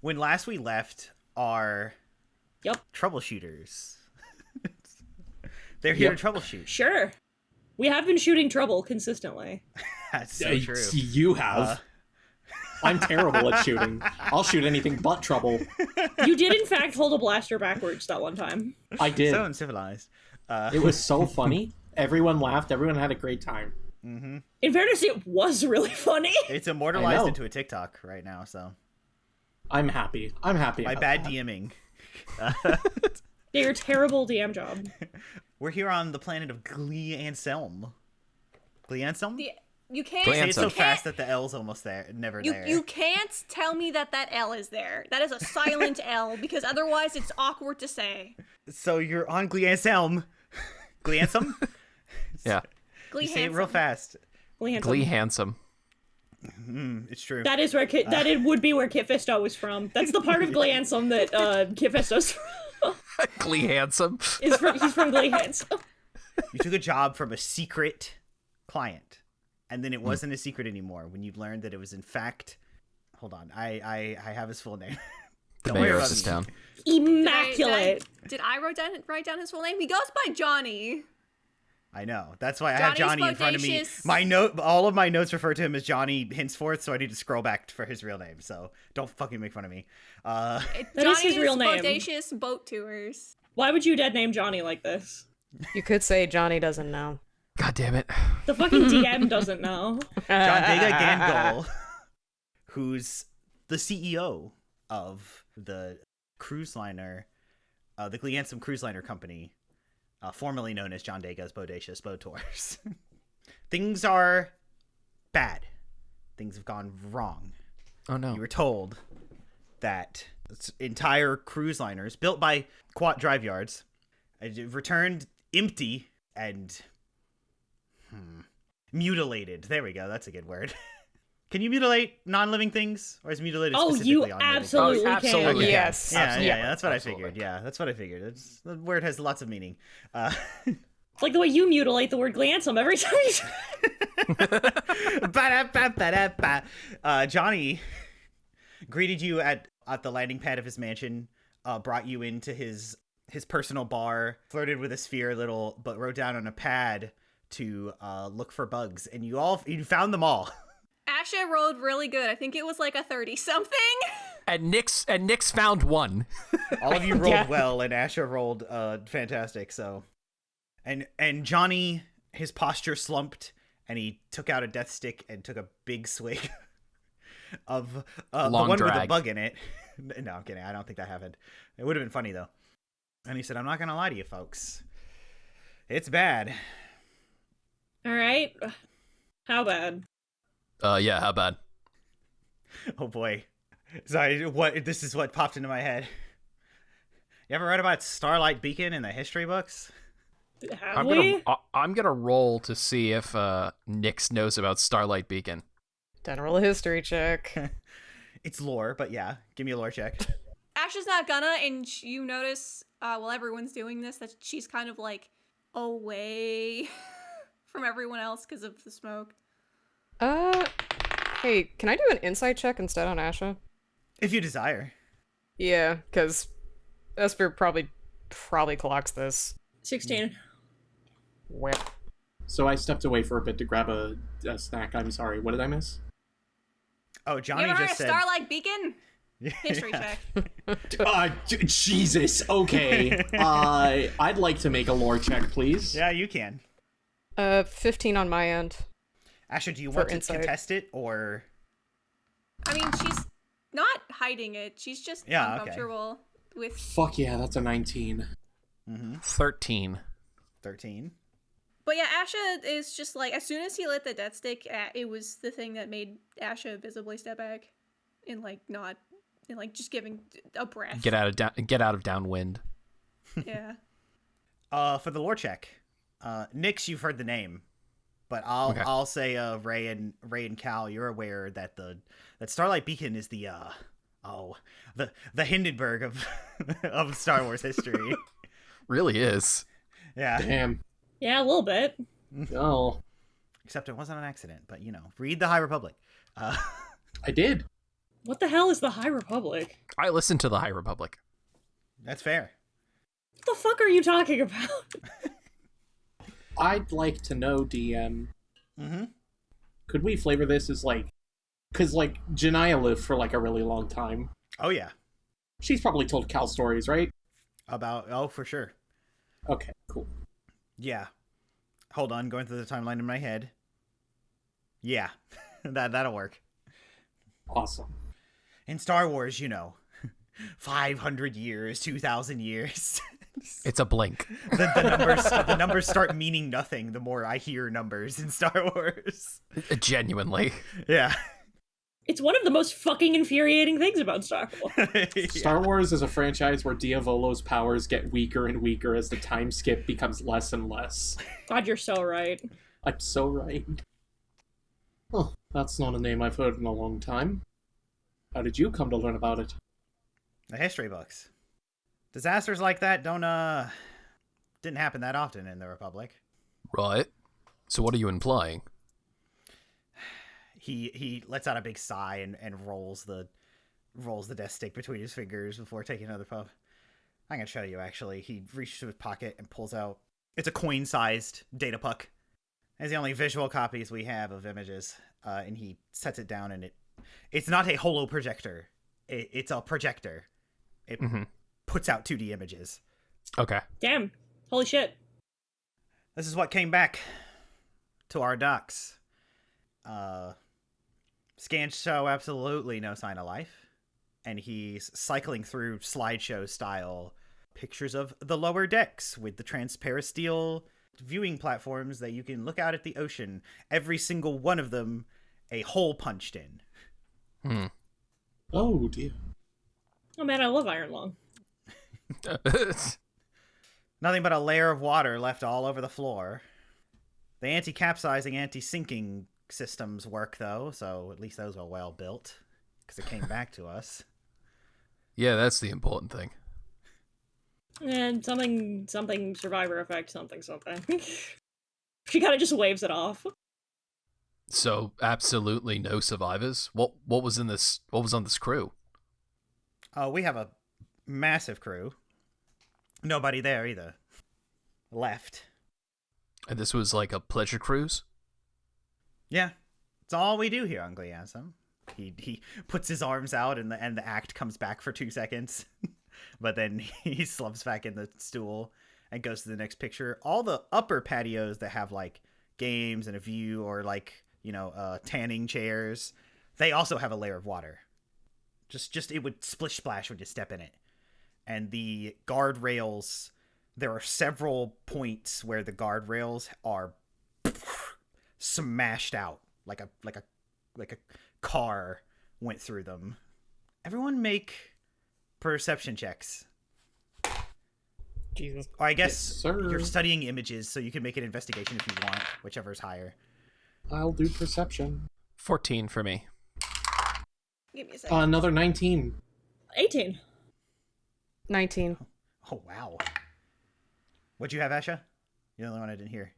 when last we left our Yep. troubleshooters. They're here to troubleshoot. Sure. We have been shooting trouble consistently. That's so true. You have. I'm terrible at shooting. I'll shoot anything but trouble. You did, in fact, hold a blaster backwards that one time. I did. So uncivilized. It was so funny. Everyone laughed. Everyone had a great time. Mm-hmm. In fairness, it was really funny. It's immortalized into a TikTok right now, so. I'm happy. My bad DMing. Your terrible DM job. We're here on the planet of Gleanselm. Gleanselm? You can't say it so you fast that the L's almost there, never there. You can't tell me that L is there. That is a silent L, because otherwise it's awkward to say. So you're on Gleanselm. Gleansome? Yeah. You say it real fast. Glee handsome. It's true. That is where it would be where Kit Fisto was from. That's the part of Gleansome that Kit Fisto's from. Glee handsome. He's from Glee Handsome. You took a job from a secret client, and then it wasn't a secret anymore when you learned that it was in fact. Hold on, I have his full name. The mayor of this town. Immaculate. Did I write down his full name? He goes by Johnny. I know. That's why I have Johnny in front of me. Bodacious. All of my notes refer to him as Johnny henceforth, so I need to scroll back for his real name. So don't fucking make fun of me. That is his real name. Bodacious Boat Tours. Why would you dead name Johnny like this? You could say Johnny doesn't know. God damn it. The fucking DM doesn't know. John Dega Gangol, who's the CEO of the cruise liner, the Gleansome Cruise Liner Company, formerly known as John Dega's Bodacious Boat Tours. Things are bad. Things have gone wrong. Oh no. You were told that entire cruise liners built by Quat Drive Yards returned empty and mutilated. There we go. That's a good word. Can you mutilate non-living things, or is mutilated specifically you on absolutely can. Absolutely. Yes. Yeah, that's what Absolutely. I figured. Yeah, that's what I figured. The word has lots of meaning. It's like the way you mutilate the word Gleansome every time you... Johnny greeted you at the landing pad of his mansion, brought you into his personal bar, flirted with Esphere a little, but wrote down on a pad to look for bugs, and you found them all. Asha rolled really good. I think it was like a 30-something. And Nyx found one. All of you rolled well, and Asha rolled fantastic. So, and Johnny, his posture slumped, and he took out a death stick and took a big swig of the one with the bug in it. No, I'm kidding. I don't think that happened. It would have been funny though. And he said, "I'm not gonna lie to you, folks. It's bad." All right. How bad? Yeah, how bad? Oh boy. Sorry, this is what popped into my head. You ever read about Starlight Beacon in the history books? I'm gonna roll to see if Nyx knows about Starlight Beacon. Then roll a history check. It's lore, but yeah, give me a lore check. Asha's not gonna, and you notice while everyone's doing this that she's kind of like away from everyone else because of the smoke. Hey, can I do an insight check instead on Asha? If you desire. Yeah, because Esphere probably clocks this. 16. Whip. So I stepped away for a bit to grab a snack. I'm sorry. What did I miss? Oh, Johnny You ever heard just of said... Starlight Beacon? History check. Jesus. Okay. I'd like to make a lore check, please. Yeah, you can. 15 on my end. Asha, do you want to insight. contest it, or... I mean, she's not hiding it. She's just uncomfortable with... Fuck yeah, that's a 19. 13. 13. But yeah, Asha is just like, as soon as he lit the death stick, it was the thing that made Asha visibly step back and just giving a breath. Get out of downwind. Yeah. For the lore check, Nyx, you've heard the name, but I'll say Ray and Cal, you're aware that that Starlight Beacon is the Hindenburg of Star Wars history. Really is. Yeah. Damn. Yeah, a little bit. Oh. Except it wasn't an accident, but read the High Republic. I did. What the hell is the High Republic? I listen to the High Republic. That's fair. What the fuck are you talking about? I'd like to know, DM. Mm-hmm. Could we flavor this as like, because like Janaya lived for like a really long time. Oh yeah. She's probably told Cal stories, right? For sure. Okay, cool. Yeah. Hold on, going through the timeline in my head. Yeah. That'll work. Awesome. In Star Wars, 500 years, 2,000 years. It's a blink. The numbers start meaning nothing the more I hear numbers in Star Wars. Genuinely. Yeah. It's one of the most fucking infuriating things about Star Wars. Yeah. Star Wars is a franchise where Diavolo's powers get weaker and weaker as the time skip becomes less and less. God, you're so right. I'm so right. Oh, that's not a name I've heard in a long time. How did you come to learn about it? The history books. Disasters like that didn't happen that often in the Republic. Right. So what are you implying? He lets out a big sigh and rolls the death stick between his fingers before taking another puff. I'm gonna show you actually. He reaches to his pocket and pulls out. It's a coin-sized data puck. It's the only visual copies we have of images, and he sets it down, and it's not a holo projector. It's a projector. It puts out 2D images. Okay. Damn. Holy shit. This is what came back to our docks. Scans show absolutely no sign of life, and he's cycling through slideshow style pictures of the lower decks with the transparent steel viewing platforms that you can look out at the ocean. Every single one of them a hole punched in. Oh dear. Oh man, I love Iron Lung. Nothing but a layer of water left all over the floor. The anti-capsizing, anti-sinking systems work, though, so at least those were well built, because it came back to us. Yeah, that's the important thing. And something survivor effect, something. She kind of just waves it off. So absolutely no survivors. What was in this? What was on this crew? We have a massive crew. Nobody there either. Left. And this was like a pleasure cruise? Yeah, it's all we do here on Gliansum. He puts his arms out and the act comes back for 2 seconds, but then he slumps back in the stool and goes to the next picture. All the upper patios that have like games and a view or like tanning chairs, they also have a layer of water. Just it would splish splash when you step in it. And the guardrails, there are several points where the guardrails are smashed out like a car went through them. Everyone make perception checks. Jesus. Or I guess Yes, you're sir. studying images, so you can make an investigation if you want, whichever's higher. I'll do perception. 14 for me. Give me a second. Another 19. 18. 19. Oh wow. What'd you have, Asha? You're the only one I didn't hear.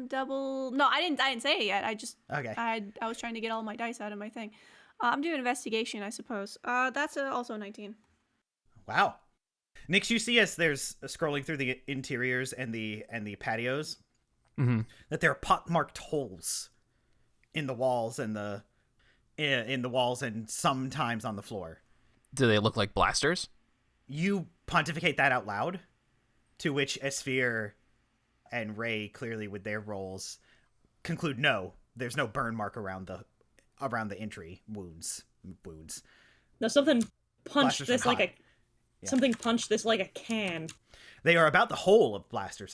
Double. No, I didn't say it yet. I just. Okay. I was trying to get all my dice out of my thing. I'm doing investigation, I suppose. That's also 19. Wow. Nix, you see as there's scrolling through the interiors and the patios that there are pockmarked holes in the walls and in the walls and sometimes on the floor. Do they look like blasters? You pontificate that out loud, to which Esphere and Ray, clearly with their roles, conclude no, there's no burn mark around the entry wounds. No, something punched Blasters this are like a hot. Yeah. something punched this like a can. They are about the whole of blasters,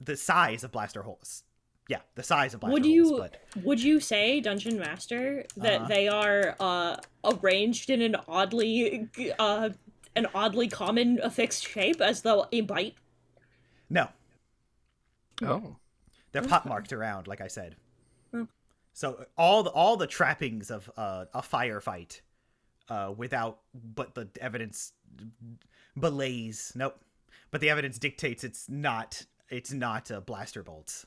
the size of blaster holes. Yeah, the size of blaster holes. Would you say, Dungeon Master, that they are arranged in an oddly common affixed shape, as though a bite? No, Oh. they're pockmarked around, like I said. So all the trappings of a firefight, but the evidence belays. Nope. But the evidence dictates it's not blaster bolts.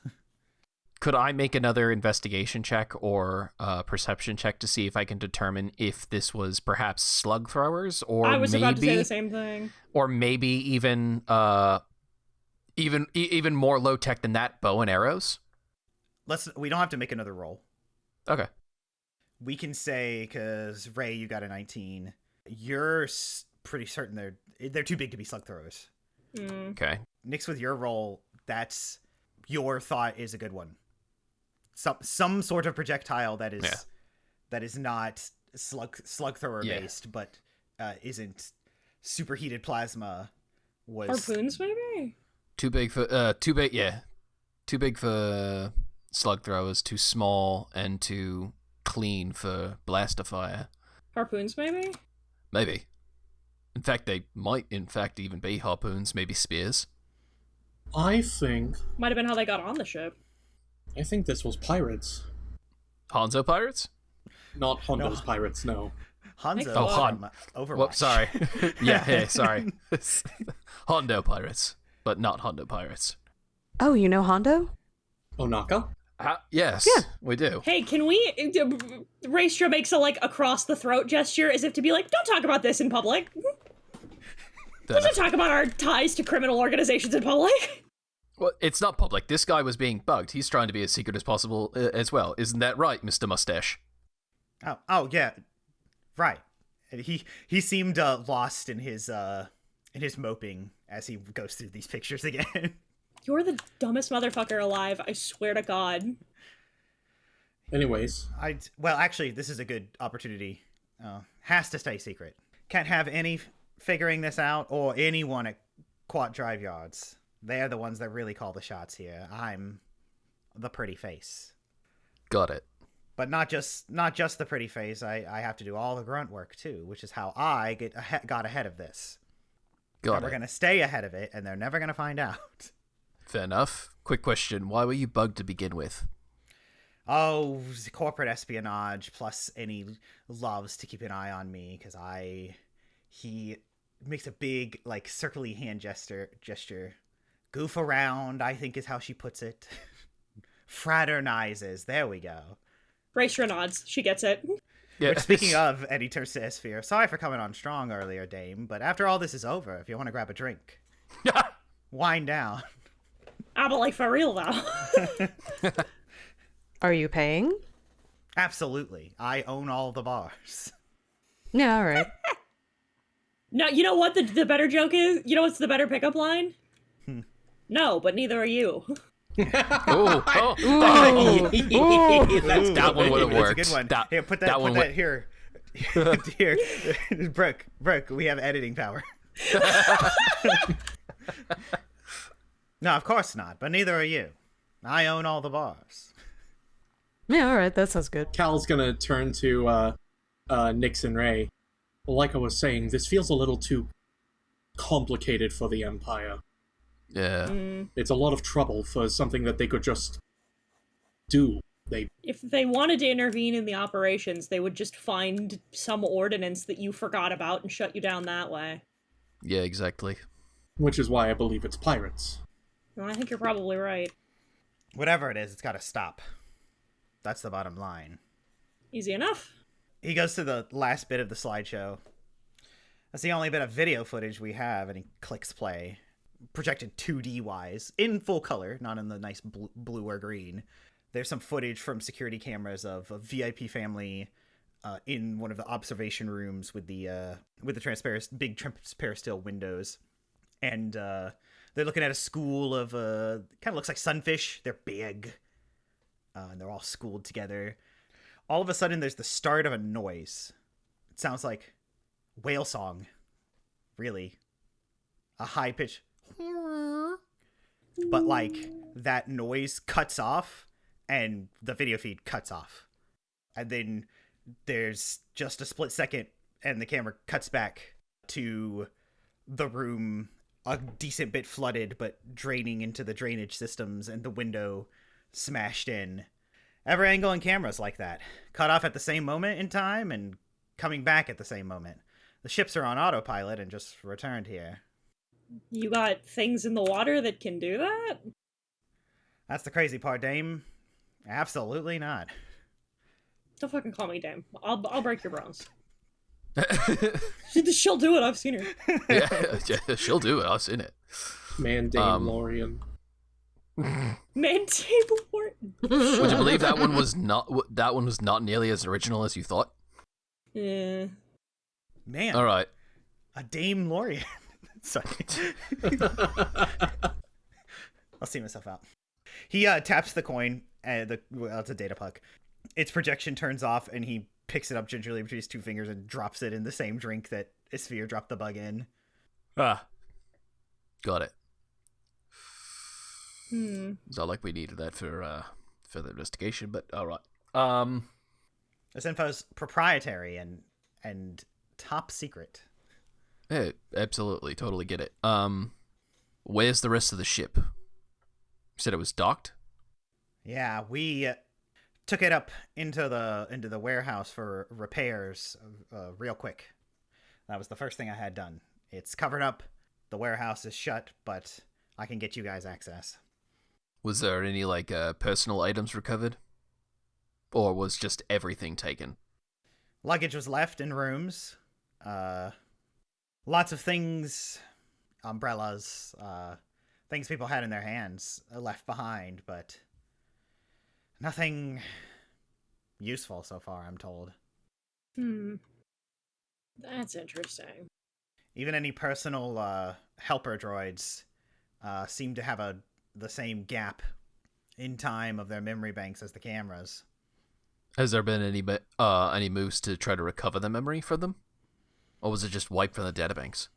Could I make another investigation check or perception check to see if I can determine if this was perhaps slug throwers, or I was maybe, about to say the same thing. or maybe even even more low tech than that, bow and arrows? We don't have to make another roll. Okay. We can say, because Ray, you got a 19. You're pretty certain they're too big to be slug throwers. Okay. Nix, with your roll, that's your thought is a good one. Some sort of projectile that is not slug thrower based, but isn't superheated plasma. Was harpoons maybe? Too big for slug throwers, too small and too clean for blaster fire. Harpoons maybe? Maybe. In fact, they might even be harpoons, maybe spears. I think Might have been how they got on the ship. this was pirates. Hanzo pirates? Not Hondo's pirates, no. Hanzo Oh, from Overwatch. Well, sorry. Sorry. Hondo pirates, but not Hondo pirates. Oh, you know Hondo? Onaka? Yes, Yeah. we do. Hey, can we... Raestra makes a, across the throat gesture as if to be like, don't talk about this in public. We should talk about our ties to criminal organizations in public. Well, it's not public. This guy was being bugged. He's trying to be as secret as possible as well. Isn't that right, Mr. Mustache? Oh yeah, right. And he seemed lost in his moping as he goes through these pictures again. You're the dumbest motherfucker alive, I swear to God. Anyways. Well, actually, this is a good opportunity. Has to stay secret. Can't have any figuring this out, or anyone at Quat Drive Yards. They're the ones that really call the shots here. I'm the pretty face. Got it. But not just the pretty face. I have to do all the grunt work too, which is how I got ahead of this. Got it. We're gonna stay ahead of it, and they're never gonna find out. Fair enough. Quick question. Why were you bugged to begin with? Oh, corporate espionage plus any loves to keep an eye on me, because he makes a big circly hand gesture. Goof around, I think is how she puts it. Fraternizes. There we go. Raestra nods. She gets it. Yeah. Which, speaking of, and he turns to Esphere. Sorry for coming on strong earlier, Dame, but after all this is over, if you want to grab a drink, wind down. But for real though. Are you paying? Absolutely. I own all the bars. Yeah, all right. No, you know what the better joke is? You know what's the better pickup line? No, but neither are you. That one would have worked. That's a good one. That, Here, put that here. Here. Brooke, we have editing power. No, of course not, but neither are you. I own all the bars. Yeah, all right. That sounds good. Cal's gonna turn to Nix and Ray. Well, like I was saying, this feels a little too complicated for the Empire. Yeah. It's a lot of trouble for something that they could just do. If they wanted to intervene in the operations, they would just find some ordinance that you forgot about and shut you down that way. Yeah, exactly. Which is why I believe it's pirates. Well, I think you're probably right. Whatever it is, it's got to stop. That's the bottom line. Easy enough. He goes to the last bit of the slideshow. That's the only bit of video footage we have, and he clicks play. Projected 2D wise, in full color, not in the nice blue or green. There's some footage from security cameras of a VIP family in one of the observation rooms with the big transparent steel windows, and they're looking at a school of kind of looks like sunfish. They're big, and they're all schooled together. All of a sudden, there's the start of a noise. It sounds like whale song, really, a high pitch. But that noise cuts off and the video feed cuts off, and then there's just a split second and the camera cuts back to the room a decent bit flooded but draining into the drainage systems and the window smashed in. Every angle in cameras like that, cut off at the same moment in time and coming back at the same moment. The ships are on autopilot and just returned here. You got things in the water that can do that? That's the crazy part, Dame. Absolutely not. Don't fucking call me Dame. I'll break your bones. She'll do it. I've seen her. Yeah, she'll do it. I've seen it. Mandalorian. Man, Table Morton. Would you believe that one was not nearly as original as you thought? Yeah. Man. All right. A Dame Lorian. Sorry. I'll see myself out. He taps the coin. It's a data puck. Its projection turns off, and he picks it up gingerly between his two fingers and drops it in the same drink that Esphere dropped the bug in. Ah. Got it. It's not like we needed that for further investigation, but all right. This info's proprietary and top secret. Yeah, absolutely, totally get it. Where's the rest of the ship? You said it was docked? Yeah, we took it up into the warehouse for repairs real quick. That was the first thing I had done. It's covered up. The warehouse is shut, but I can get you guys access. Was there any personal items recovered? Or was just everything taken? Luggage was left in rooms. Lots of things, umbrellas, things people had in their hands left behind, but nothing useful so far, I'm told. That's interesting. Even any personal helper droids seem to have the same gap in time of their memory banks as the cameras. Has there been any moves to try to recover the memory from them? Or was it just wiped from the databanks?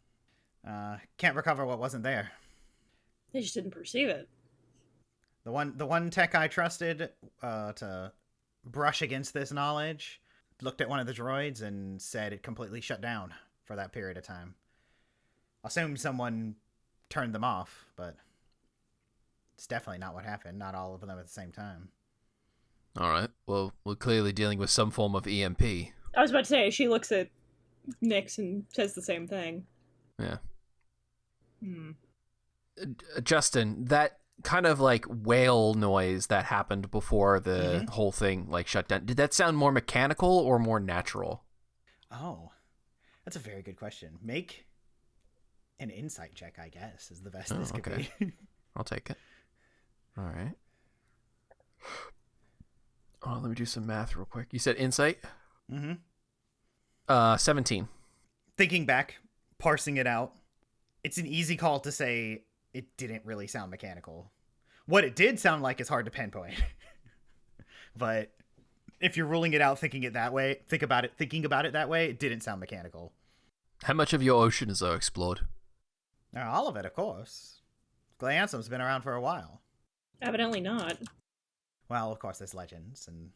Can't recover what wasn't there. They just didn't perceive it. The one tech I trusted to brush against this knowledge looked at one of the droids and said it completely shut down for that period of time. Assumed someone turned them off, but it's definitely not what happened. Not all of them at the same time. All right. Well, we're clearly dealing with some form of EMP. I was about to say, she looks at Nyx and says the same thing. Yeah. Justin, that kind of whale noise that happened before the whole thing shut down, did that sound more mechanical or more natural? Oh, that's a very good question. Make an insight check, I guess, is the best this could be. I'll take it. All right. Oh, let me do some math real quick. You said insight? 17. Thinking back, parsing it out, it's an easy call to say it didn't really sound mechanical. What it did sound like is hard to pinpoint. But if you're ruling it out thinking it that way, thinking about it that way, it didn't sound mechanical. How much of your ocean is explored? All of it, of course. Glansom's been around for a while. Evidently not. Well, of course, there's legends and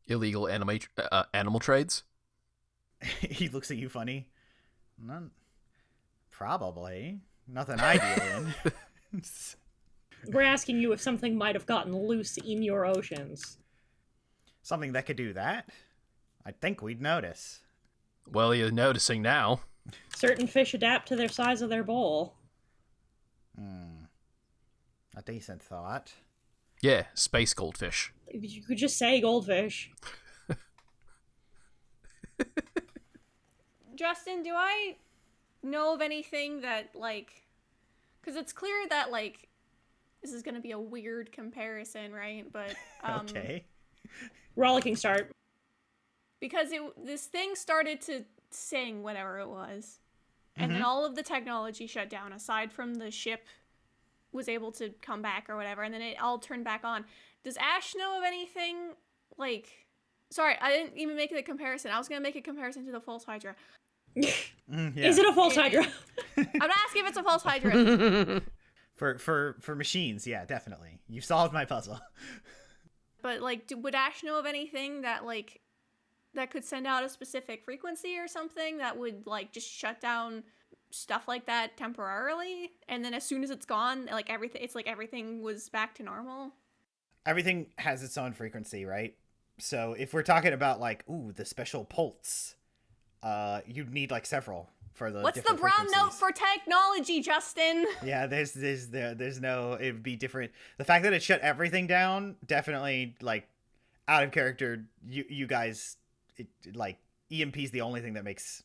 Illegal animal trades? he looks at you funny. None. Probably. Nothing I deal in. We're asking you if something might have gotten loose in your oceans. Something that could do that? I think we'd notice. Well, you're noticing now. Certain fish adapt to their size of their bowl. A decent thought. Yeah, space goldfish. You could just say goldfish. Justin, do I know of anything that, because it's clear that, this is going to be a weird comparison, right? But, Okay. Rollicking start. Because this thing started to sing, whatever it was, and then all of the technology shut down, aside from the ship was able to come back or whatever, and then it all turned back on. Does Ash know of anything, Sorry, I didn't even make the comparison. I was going to make a comparison to the False Hydra. Yeah. Is it a false Hydra? I'm not asking if it's a False Hydra. For machines, yeah, definitely. You've solved my puzzle. But, would Ash know of anything that, that could send out a specific frequency or something that would, just shut down stuff like that temporarily? And then as soon as it's gone, everything was back to normal? Everything has its own frequency, right? So if we're talking about, the special pulse, you'd need, several for the. What's the different brown note frequencies. for technology, Justin? Yeah, there's no. It'd be different. The fact that it shut everything down definitely like out of character. You guys, like EMP's the only thing that makes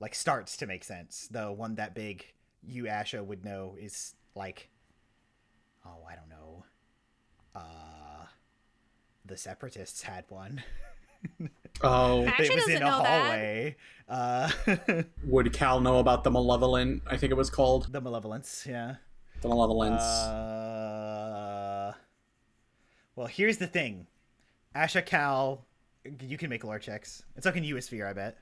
like starts to make sense. The one that big you Asha would know is like, oh, I don't know. The Separatists had one. Oh, Asha It was doesn't in a know hallway. would Cal know about the Malevolent? I think it was called The Malevolence, yeah. the Malevolence. Well, here's the thing. Ashaa-kai, you can make lore checks. And so can you, Esphere, I bet.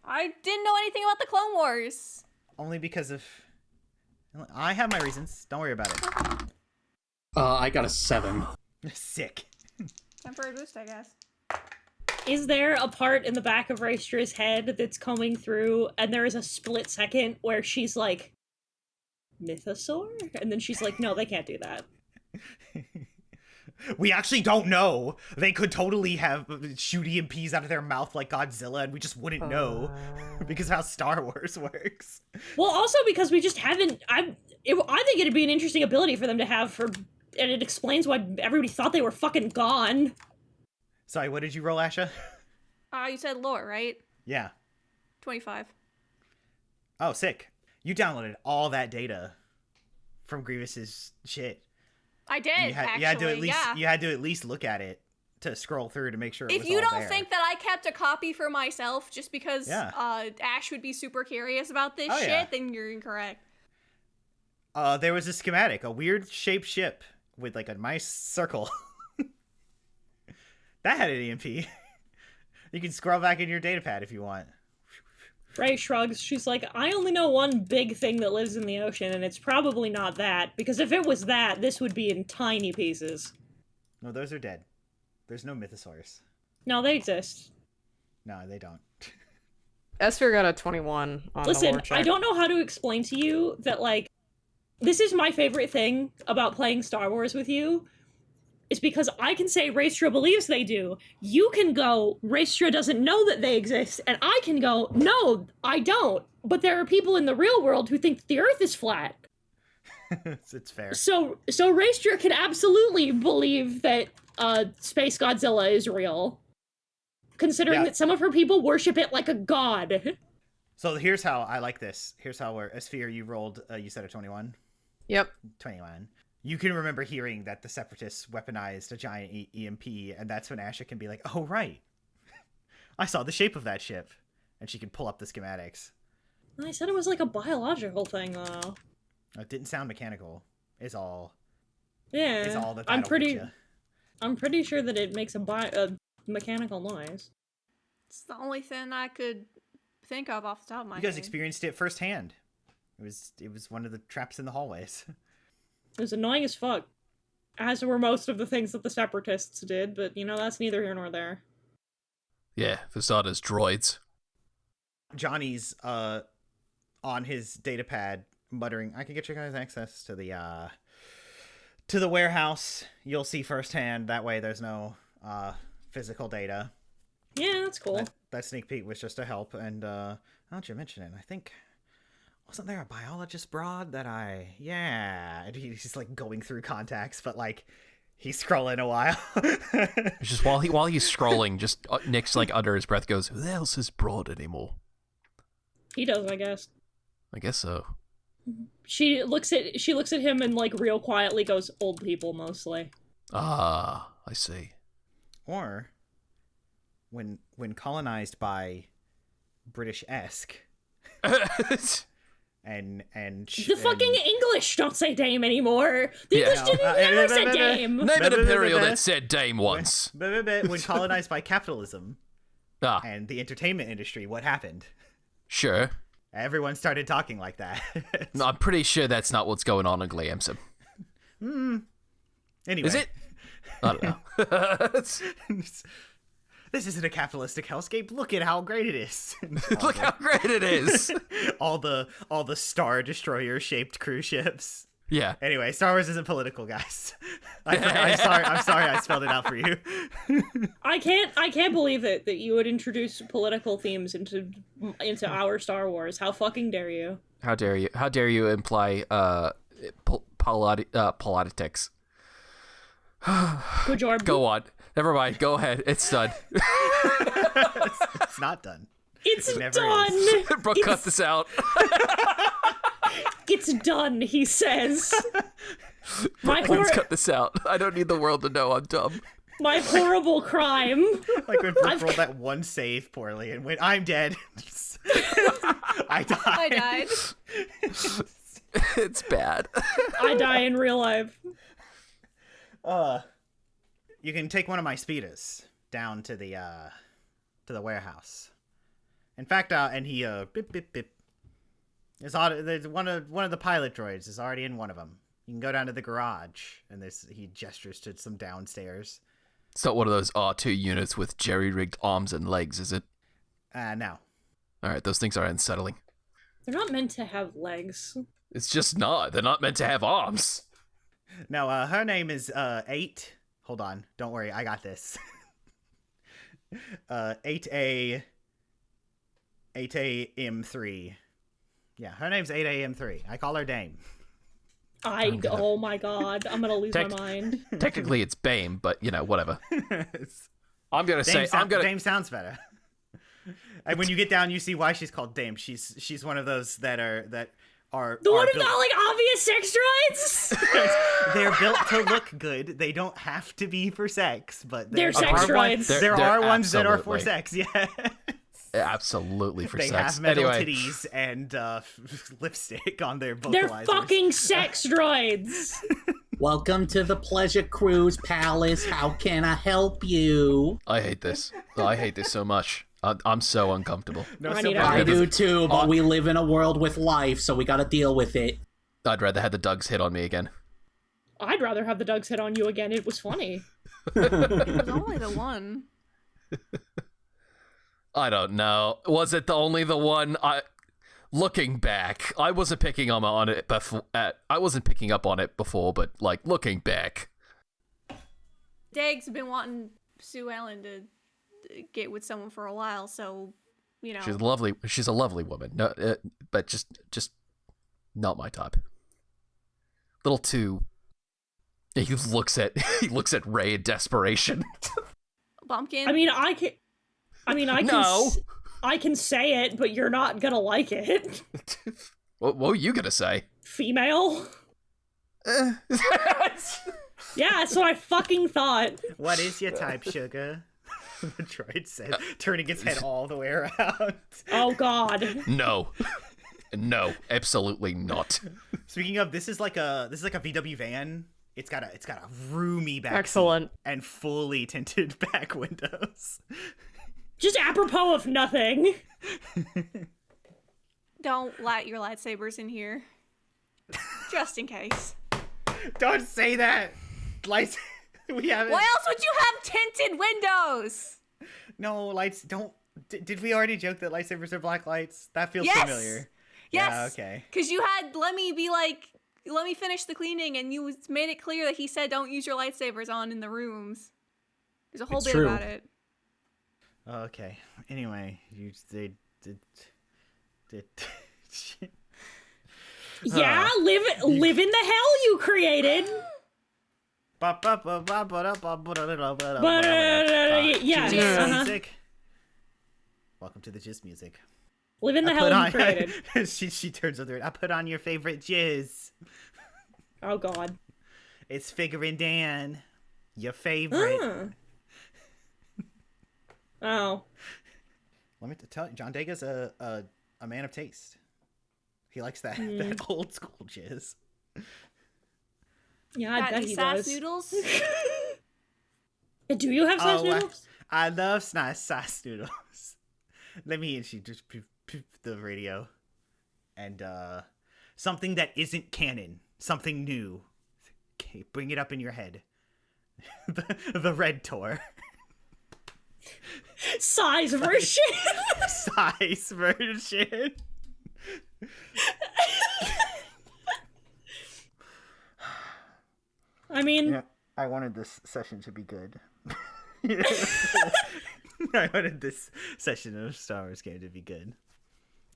I didn't know anything about the Clone Wars. Only because of... I have my reasons. Don't worry about it. I got a 7. Sick. Temporary boost, I guess. Is there a part in the back of Raestra's head that's coming through, and there is a split second where she's like, Mythosaur? And then she's like, no, they can't do that. We actually don't know. They could totally have shoot EMPs out of their mouth like Godzilla, and we just wouldn't know because of how Star Wars works. Well, also because we just haven't. I think it'd be an interesting ability for them to have and it explains why everybody thought they were fucking gone. Sorry, what did you roll, Asha? You said lore, right? Yeah. 25. Oh, sick. You downloaded all that data from Grievous's shit. I did, actually, you had to at least yeah. you had to at least look at it to scroll through to make sure it If was you all don't there. think that I kept a copy for myself just because Yeah. Ash would be super curious about this Oh, shit, yeah. then you're incorrect. There was a schematic, a weird shaped ship with like a nice circle. That had an EMP. You can scroll back in your datapad if you want. Ray shrugs. She's like, I only know one big thing that lives in the ocean, and it's probably not that, because if it was that, this would be in tiny pieces. No, those are dead. There's no mythosaurs. No, they exist. No, they don't. Esphere got a 21 on the Listen, lore check. I don't know how to explain to you that, like, this is my favorite thing about playing Star Wars with you, is because I can say Raestra believes they do. You can go, Raestra doesn't know that they exist, and I can go, no, I don't. But there are people in the real world who think the Earth is flat. It's fair. So Raestra can absolutely believe that Space Godzilla is real, considering that some of her people worship it like a god. So here's how I like this. Here's how we're Esphere, you rolled, you said a 21? Yep. 21. You can remember hearing that the Separatists weaponized a giant EMP, and that's when Asha can be like, oh, right. I saw the shape of that ship. And she can pull up the schematics. I said it was like a biological thing, though. It didn't sound mechanical, is all. Yeah, Is all that I'm that'll get ya. I'm pretty sure that it makes a mechanical noise. It's the only thing I could think of off the top of my You guys head. experienced it firsthand. It was one of the traps in the hallways. It was annoying as fuck, as were most of the things that the Separatists did, but, you know, that's neither here nor there. Yeah, Visada's droids. Johnny's on his datapad muttering, I can get you guys access to the warehouse. You'll see firsthand. That way there's no physical data. Yeah, that's cool. That sneak peek was just a help. And now that you mention it, I think, wasn't there a biologist broad that yeah. And he's like going through contacts, but like he's scrolling a while. It's just while he's scrolling, just Nick's like under his breath goes, who else is broad anymore? He does, I guess. I guess so. She looks at him and, like, real quietly goes, old people, mostly. Ah, I see. Or when colonized by British-esque and The fucking English don't say dame anymore. The English didn't never say dame. Name an imperial that said dame once. when colonized by capitalism Ah, and the entertainment industry, what happened? sure. Everyone started talking like that. No, I'm pretty sure that's not what's going on in Gleamson. Anyway. Is it? I don't know. This isn't a capitalistic hellscape. Look at how great it is. Look how great it is. all the Star Destroyer shaped cruise ships Yeah. Anyway, Star Wars isn't political, guys. I'm sorry I spelled it out for you. I can't believe that you would introduce political themes into our Star Wars. How fucking dare you? How dare you? How dare you imply politics? Good job. Go on. Never mind. Go ahead. It's done. It's not done. It's never done. Brooke, cut this out. It's done, he says. Please cut this out. I don't need the world to know I'm dumb. My horrible crime. Like when Brooke rolled that one save poorly and went, I'm dead. I died. I died. It's bad. I die in real life. You can take one of my speeders down to the warehouse. In fact, and he bip bip bip. There's one of the pilot droids is already in one of them. You can go down to the garage, and he gestures to some downstairs. It's not one of those R2 units with jerry-rigged arms and legs, is it? No. All right, those things are unsettling. They're not meant to have legs. It's just not. They're not meant to have arms. No, her name is 8. Hold on. Don't worry. I got this. 8AM3. Yeah, her name's 8AM3. I call her Dame. Oh my god. I'm gonna lose my mind. Technically, it's Bame, but, whatever. I'm going to say... Dame sounds better. And when you get down, you see why she's called Dame. She's one of those that are the one who's got, like, obvious sex droids? They're built to look good. They don't have to be for sex, but they're sex droids. There are ones that are for sex, yeah. Absolutely for they sex. Have metal anyway. titties and lipstick on their vocalizers. They're fucking sex droids. Welcome to the Pleasure Cruise Palace. How can I help you? I hate this. I hate this so much. I'm so uncomfortable. I do too, but we live in a world with life, so we gotta deal with it. I'd rather have the Dugs hit on me again. I'd rather have the Dugs hit on you again. It was funny. It was only the one. I don't know. Was it only the one? Looking back, I wasn't picking up on it before. I wasn't picking up on it before, but looking back, Dag's been wanting Sue Ellen to get with someone for a while, so she's lovely. She's a lovely woman. No, but just not my type. Little too. He looks at Ray in desperation. Bumpkin. I can say it, but you're not gonna like it. What were you gonna say? Female? Yeah, that's what I fucking thought. What is your type, sugar? The droid said, turning its head all the way around. Oh god. No, absolutely not. Speaking of, this is like a VW van. It's got a roomy back Excellent. seat and fully tinted back windows. Just apropos of nothing. Don't let your lightsabers in here. Just in case. Don't say that. Lights. We haven't. Why else would you have tinted windows? No, lights don't. Did we already joke that lightsabers are black lights? That feels Yes! familiar. Yes. Yeah, okay. Because you had Lemmy be like, let me finish the cleaning, and you made it clear that he said don't use your lightsabers on in the rooms. There's a whole It's bit true. about it. Okay. Anyway, they did. Yeah, live in the hell you created. Yeah. Yeah. Music. Welcome to the jizz music. Live in the hell you created. she turns on the. I put on your favorite jizz. Oh god. It's Figuring Dan, your favorite. Oh. Let me tell you, John Dega's a man of taste. He likes that old school jizz. Yeah, I Got bet any he sass does. noodles? Do you have sass noodles? I love nice sass noodles. Let me. And she just the radio, and something that isn't canon, something new. Okay, bring it up in your head. the Red Tour. Size version. Size version. I mean, Yeah, I wanted this session to be good. I wanted this session of Star Wars game to be good.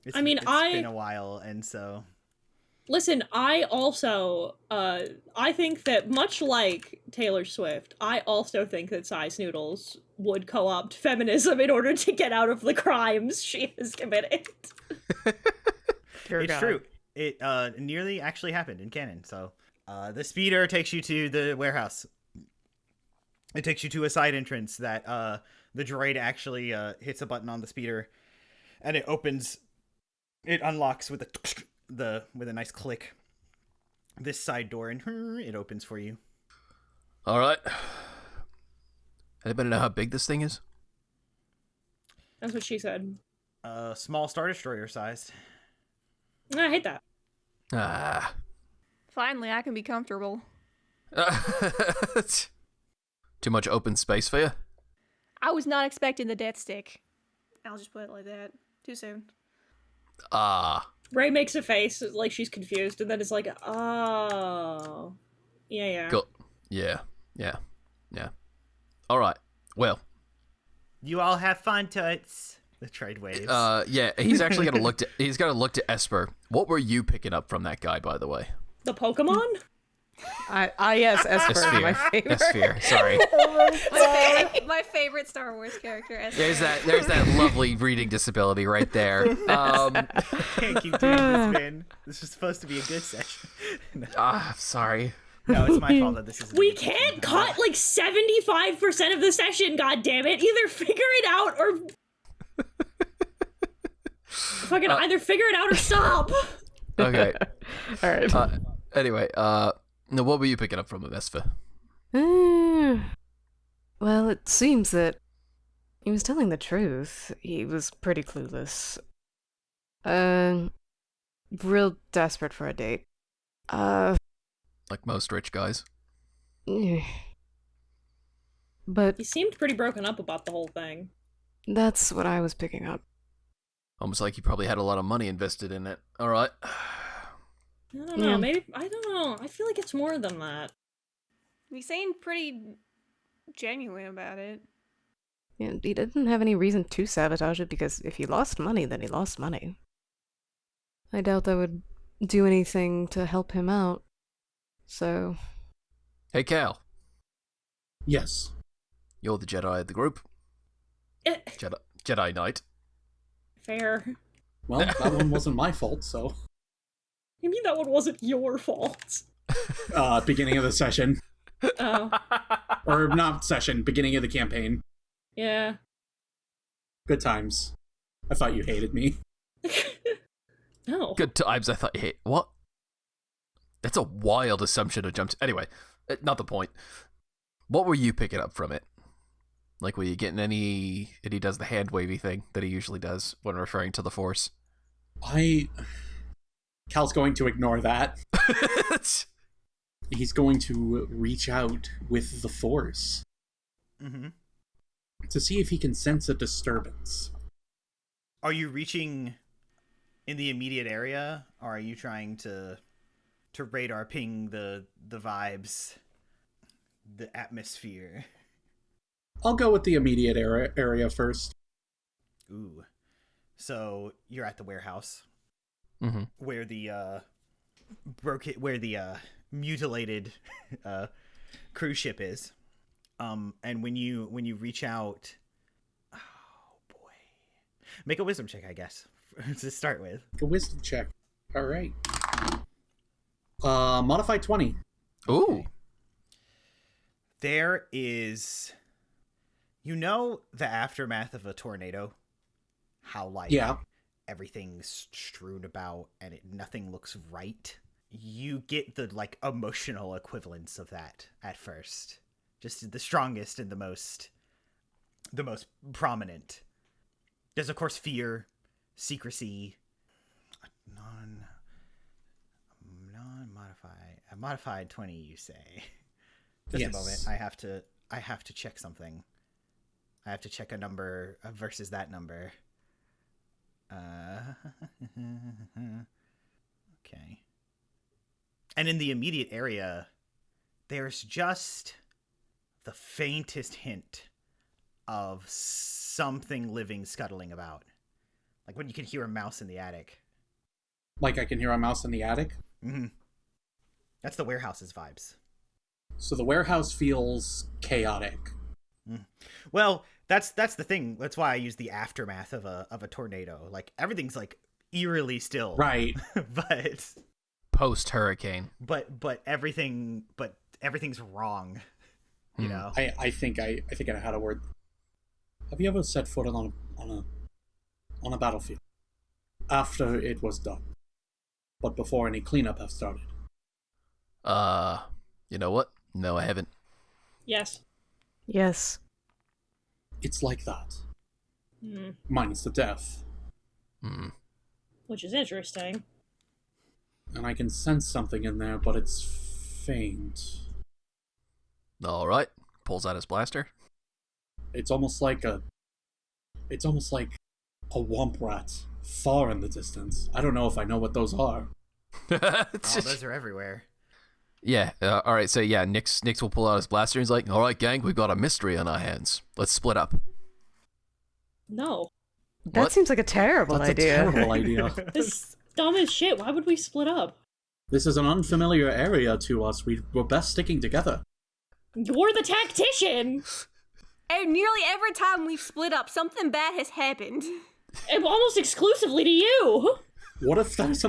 It's been a while, and so... Listen, I also, I think that much like Taylor Swift, I also think that Size Noodles would co-opt feminism in order to get out of the crimes she has committed. It's true. It nearly actually happened in canon. So the speeder takes you to the warehouse. It takes you to a side entrance that the droid actually hits a button on the speeder, and it opens. It unlocks with with a nice click. This side door, and it opens for you. All right. Anybody know how big this thing is? That's what she said. Small Star Destroyer sized. I hate that. Ah. Finally, I can be comfortable. Too much open space for you? I was not expecting the death stick. I'll just put it like that. Too soon. Ah. Ray makes a face like she's confused, and then it's like, oh. Yeah. Cool. Yeah. All right. Well. You all have fun, toots. The trade waves. Yeah, he's actually gonna look to Esphere. What were you picking up from that guy, by the way? The Pokemon? Yes, Esphere, my favorite. Esphere, sorry. My favorite Star Wars character, Esphere. There's that lovely reading disability right there. Can't keep doing this, man. This is supposed to be a good session. Sorry. No, it's my fault that this is. We can't cut like 75% of the session, goddammit. Either figure it out or fucking either figure it out or stop. Okay. All right. Anyway, no, what were you picking up from him, Esphere? Well, it seems that he was telling the truth. He was pretty clueless. Real desperate for a date. Like most rich guys. But He seemed pretty broken up about the whole thing. that's what I was picking up. Almost like he probably had a lot of money invested in it. All right. I don't know, maybe, I don't know. I feel like it's more than that. He seemed pretty genuine about it. Yeah, he didn't have any reason to sabotage it because if he lost money, then he lost money. I doubt that would do anything to help him out. So... Hey, Cal. Yes. You're the Jedi of the group. Jedi Knight. Fair. Well, that one wasn't my fault, so... You mean that one wasn't your fault? Beginning of the session. Oh. Or not session, beginning of the campaign. Yeah. Good times. I thought you hated me. No. Good times, I thought, hey, what? That's a wild assumption to jump to. Anyway, not the point. What were you picking up from it? Like, were you getting any... And he does the hand-wavy thing that he usually does when referring to the Force. Cal's going to ignore that. He's going to reach out with the Force. Mm-hmm. To see if he can sense a disturbance. Are you reaching in the immediate area, or are you trying to radar ping the vibes, the atmosphere? I'll go with the immediate area first. Ooh. So you're at the warehouse, where the mutilated cruise ship is. And when you reach out, oh boy, make a wisdom check, I guess, to start with. A wisdom check. All right. Modified 20. Ooh. Okay. There is, the aftermath of a tornado, how like everything's strewn about and nothing looks right. You get the like emotional equivalence of that at first. Just the strongest and the most prominent. There's of course fear, secrecy, a modified 20, you say. Just a moment. I have to check something. I have to check a number versus that number. Okay. And in the immediate area, there's just the faintest hint of something living scuttling about. Like when you can hear a mouse in the attic. Like I can hear a mouse in the attic? Mm-hmm. That's the warehouse's vibes. So the warehouse feels chaotic. Well, that's the thing. That's why I use the aftermath of a tornado. Like everything's like eerily still. Right. but Post-hurricane. but everything's wrong. You know? I think I had a word. Have you ever set foot on a battlefield? After it was done. But before any cleanup have started. You know what? No, I haven't. Yes. Yes. It's like that. Hmm. Minus the death. Which is interesting. And I can sense something in there, but it's faint. All right. Pulls out his blaster. It's almost like a womp rat far in the distance. I don't know if I know what those are. Oh, those are everywhere. Yeah. All right. So yeah, Nix will pull out his blaster. And he's like, "All right, gang, we've got a mystery on our hands. Let's split up." No. That What? seems like a terrible That's idea. a terrible idea. This is dumb as shit. Why would we split up? This is an unfamiliar area to us. We're best sticking together. You're the tactician! And nearly every time we've split up, something bad has happened. And almost exclusively to you! What if there's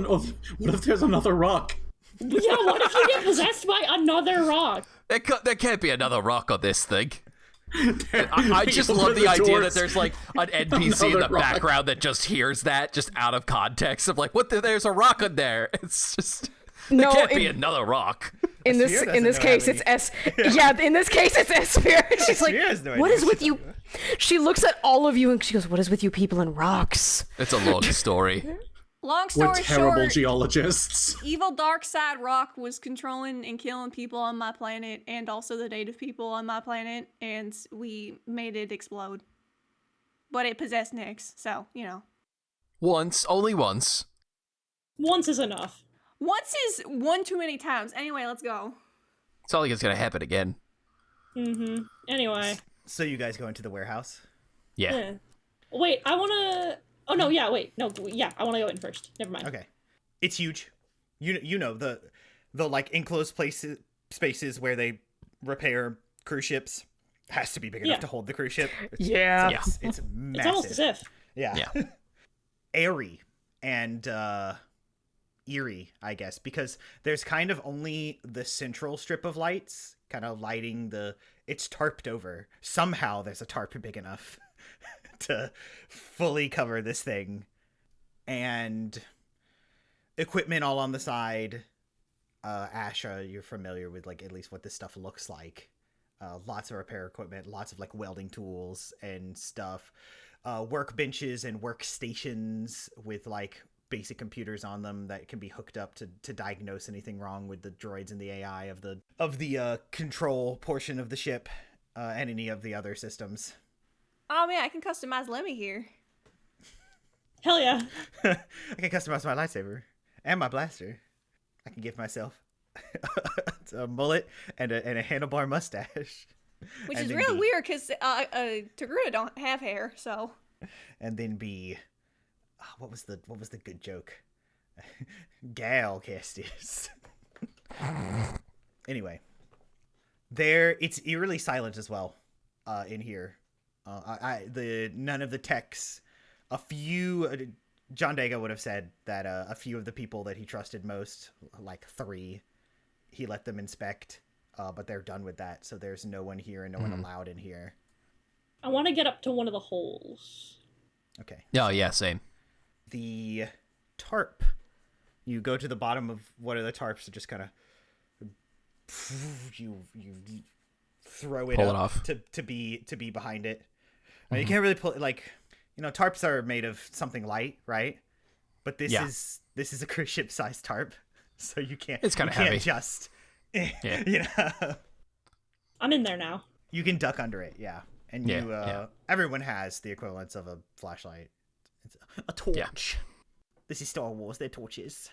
another rock? Yeah, what if you get possessed by another rock? There can't be another rock on this thing. I just love the idea that there's like an NPC in the background that just hears that just out of context of like, there's a rock on there. It's just there can't be another rock. In this case, it's in this case, it's Esphere. She's like, what is with you? She looks at all of you and she goes, what is with you people and rocks? It's a long story. Long We're story terrible short, geologists. evil dark side rock was controlling and killing people on my planet and also the native people on my planet, and we made it explode. But it possessed Nyx, so, you know. Only once. Once is enough. Once is one too many times. Anyway, let's go. It's not like it's gonna happen again. Mm-hmm. Anyway. So you guys go into the warehouse? Yeah. Wait, I wanna... Oh, no, yeah, wait. No, yeah, I wanna go in first. Never mind. Okay. It's huge. You know, the like enclosed spaces where they repair cruise ships has to be big enough to hold the cruise ship. Yeah. It's massive. It's almost as if. Yeah. Airy and eerie, I guess, because there's kind of only the central strip of lights kind of lighting it's tarped over. Somehow there's a tarp big enough to fully cover this thing, and equipment all on the side. Asha, you're familiar with like at least what this stuff looks like. Lots of repair equipment, lots of like welding tools and stuff, workbenches and workstations with like basic computers on them that can be hooked up to diagnose anything wrong with the droids and the AI of the control portion of the ship, and any of the other systems. Oh man, I can customize Lemmy here. Hell yeah. I can customize my lightsaber and my blaster. I can give myself a mullet and a handlebar mustache. Which And is then really be- weird because Togruta don't have hair, so. And then be what was the good joke? Gal Castis. Anyway, it's eerily silent as well in here. None of the techs. A few. John Dago would have said that a few of the people that he trusted most, like 3, he let them inspect, but they're done with that, so there's no one here and no one allowed in here. I want to get up to one of the holes. Okay. Oh yeah, same. The tarp. You go to the bottom of one of the tarps and just kind of you throw it Pull up it off. to be behind it. You can't really pull it, like, you know, tarps are made of something light, right? But this is a cruise ship sized tarp, so you can't. It's kinda you can't heavy. just. Yeah. You know. I'm in there now. You can duck under it, yeah. And everyone has the equivalents of a flashlight. It's a torch. Yeah. This is Star Wars. They're torches.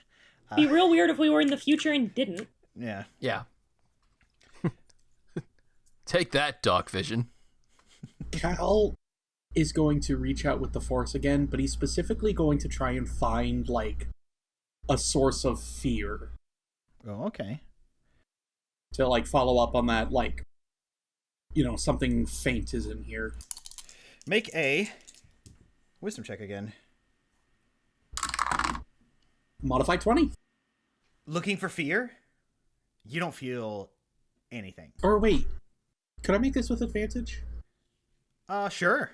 Be real weird if we were in the future and didn't. Yeah. Yeah. Take that, Dark Vision. Cal is going to reach out with the Force again, but he's specifically going to try and find, like, a source of fear. Oh, okay. To, like, follow up on that, like, you know, something faint is in here. Make a wisdom check again. Modify 20. Looking for fear? You don't feel anything. Or wait, could I make this with advantage? Sure.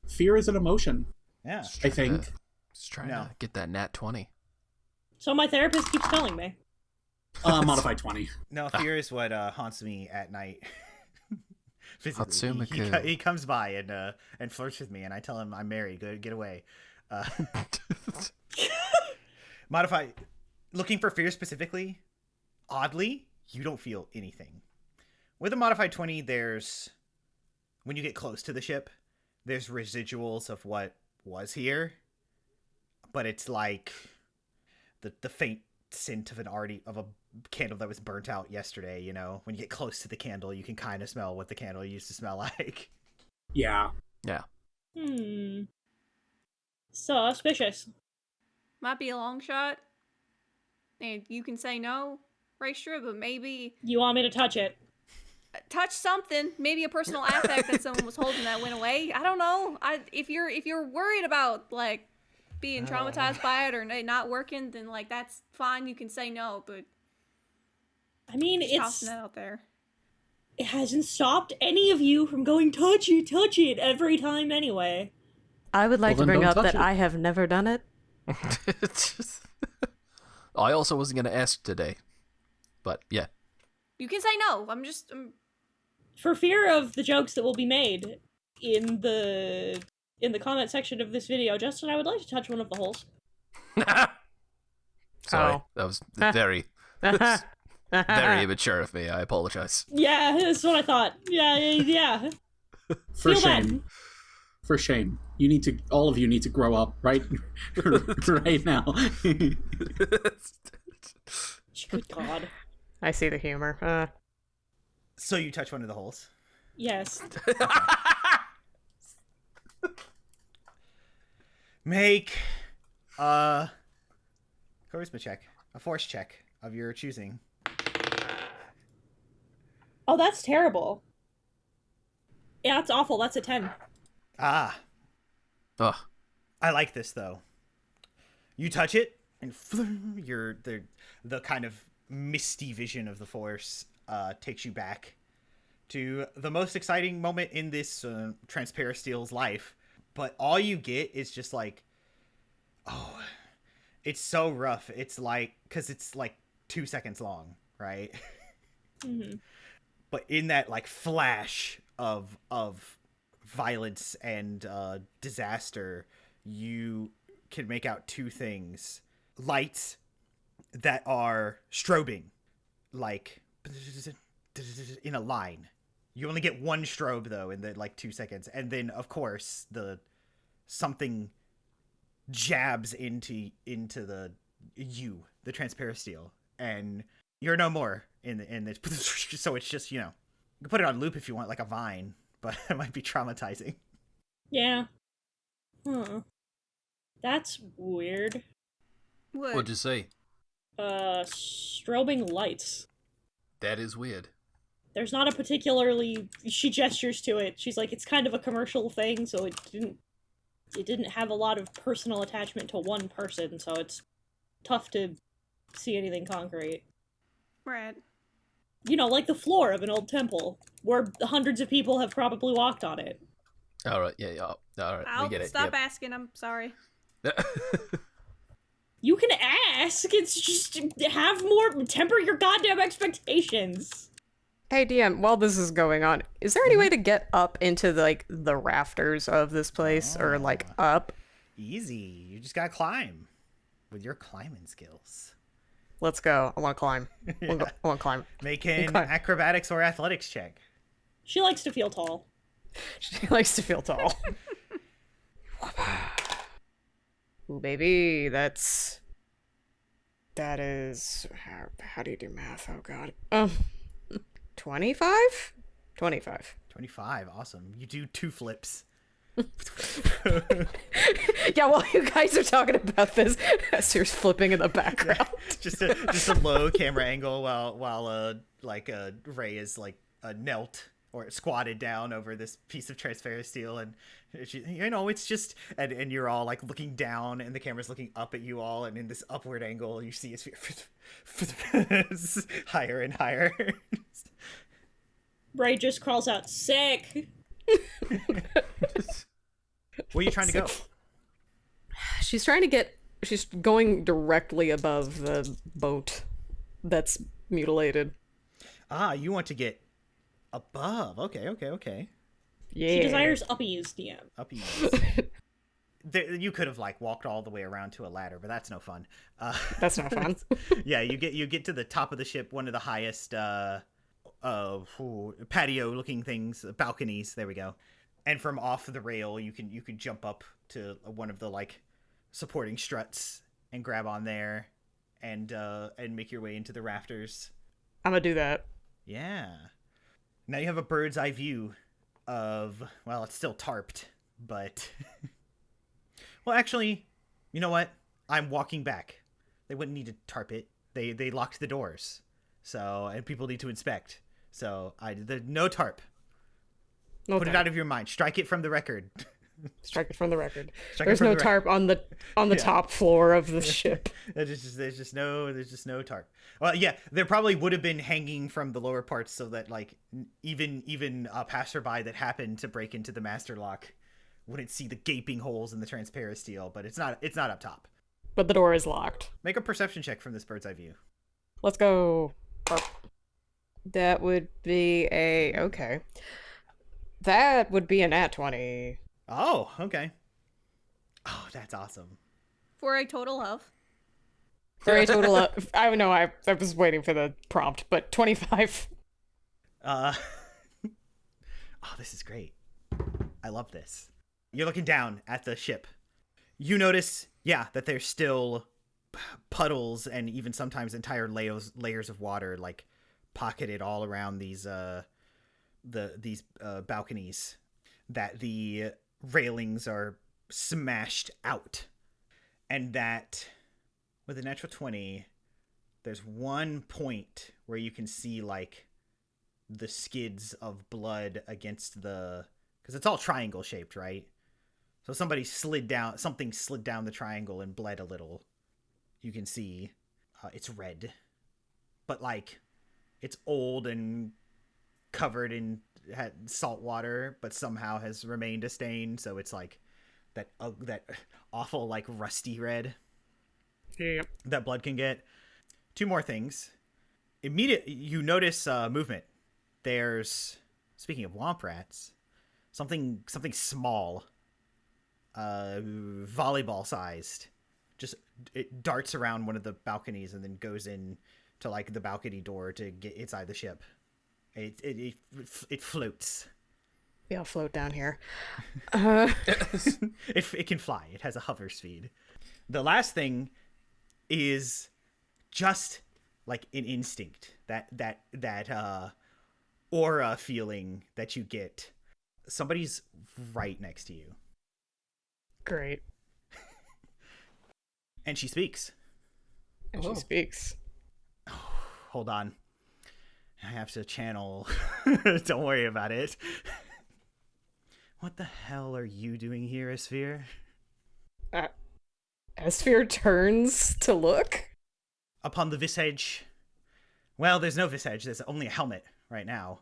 Fear is an emotion, Yeah. I think. Just trying No. to get that nat 20. So my therapist keeps telling me. Modify 20. No, fear is what haunts me at night. Physically. Hatsune-ku. He comes by and flirts with me, and I tell him I'm married. Go get away. Modify. Looking for fear specifically. Oddly, you don't feel anything. With a modified 20, there's when you get close to the ship, there's residuals of what was here, but it's like the faint scent of a candle that was burnt out yesterday. You know, when you get close to the candle, you can kind of smell what the candle used to smell like. Yeah. Yeah. Suspicious. Might be a long shot. And you can say no, Raestra, but maybe You want me to touch it? touch something. Maybe a personal affect that someone was holding that went away. I don't know. If you're worried about like being traumatized by it or it not working, then like that's fine. You can say no, but I mean, just tossing that out there. It hasn't stopped any of you from going touch it every time anyway. I would like Well, to then bring don't up touch that it. I have never done it. I also wasn't going to ask today. But, yeah. You can say no. I'm For fear of the jokes that will be made in the comment section of this video, Justin, I would like to touch one of the holes. Sorry. Oh. That was very, very immature of me. I apologize. Yeah, that's what I thought. Yeah. For Feel shame. bad. For shame. All of you need to grow up, right? right now. Good God. I see the humor. So you touch one of the holes. Yes. Make a charisma check, a force check of your choosing. Oh, that's terrible. Yeah, that's awful. That's a 10. Ah, Ugh. I like this though. You touch it, and you're the kind of misty vision of the force takes you back to the most exciting moment in this Transparestial's life. But all you get is just like, oh, it's so rough. It's like, because it's like 2 seconds long, right? Mm-hmm. But in that like flash of violence and disaster, you can make out two things: lights that are strobing, like in a line. You only get one strobe though in the like 2 seconds, and then of course something jabs into the Transparestial, and you're no more in this. So it's just, you know, you can put it on loop if you want, like a vine, but it might be traumatizing. Yeah. Huh. That's weird. What'd you say? Strobing lights. That is weird. There's not a particularly... She gestures to it. She's like, it's kind of a commercial thing, so it didn't have a lot of personal attachment to one person, so it's tough to see anything concrete. Right. You know, like the floor of an old temple, where hundreds of people have probably walked on it. All right, yeah. All right, I'll we get it. stop asking. I'm sorry. You can ask, it's just, temper your goddamn expectations. Hey DM, while this is going on, is there any way to get up into the rafters of this place, or like up? Easy. You just gotta climb with your climbing skills. Let's go. I want to climb. I want to climb. Make an Okay. acrobatics or athletics check. She likes to feel tall. She likes to feel tall. Ooh, baby, that is how do you do math? Oh god. 25? 25. 25. Awesome. You do 2 flips. Yeah, while you guys are talking about this, Esphere's flipping in the background. just a low camera angle while Ray is knelt or squatted down over this piece of transparent steel, and she, it's just and you're all like looking down, and the camera's looking up at you all, and in this upward angle you see Esphere higher and higher. Ray just crawls out sick. Where are you trying to go? She's going directly above the boat that's mutilated. Ah, you want to get above. Okay. Yeah. She desires uppies, DM. Uppies. You could have walked all the way around to a ladder, but that's no fun. That's not fun. Yeah, you get to the top of the ship, one of the highest patio-looking things, balconies. There we go. And from off the rail, you can jump up to one of the supporting struts and grab on there, and make your way into the rafters. I'm gonna do that. Yeah. Now you have a bird's eye view of, well, it's still tarped, but well, actually, you know what? I'm walking back. They wouldn't need to tarp it. They locked the doors, so, and people need to inspect. So no tarp. No Put tarp. it out of your mind. Strike it from the record. Strike it from the record. Strike it There's from no the tarp on the top floor of the ship. There's just no tarp. Well, yeah, there probably would have been hanging from the lower parts, so that even a passerby that happened to break into the master lock wouldn't see the gaping holes in the transparent steel. But it's not up top. But the door is locked. Make a perception check from this bird's eye view. Let's go. That would be okay. That would be a nat 20. Oh, okay. Oh, that's awesome. For a total of. For a total of, I know, I was waiting for the prompt, but 25. Oh, this is great. I love this. You're looking down at the ship. You notice, that there's still puddles and even sometimes entire layers of water pocketed all around these balconies, that the railings are smashed out, and that with a natural 20 there's one point where you can see the skids of blood against because it's all triangle shaped, right? So something slid down the triangle and bled a little. You can see it's red, but it's old and covered in salt water, but somehow has remained a stain, so it's that awful rusty red. Yep. That blood can get. 2 more things. You notice movement. There's, speaking of womp rats, something small, volleyball sized, just it darts around one of the balconies and then goes in to the balcony door to get inside the ship. It floats. We all float down here. It can fly. It has a hover speed. The last thing is just an instinct, that aura feeling that you get. Somebody's right next to you. Great. And she speaks. And she speaks. Hold on. I have to channel. Don't worry about it. What the hell are you doing here, Esphere? Esphere turns to look. Upon the visage. Well, there's no visage. There's only a helmet right now.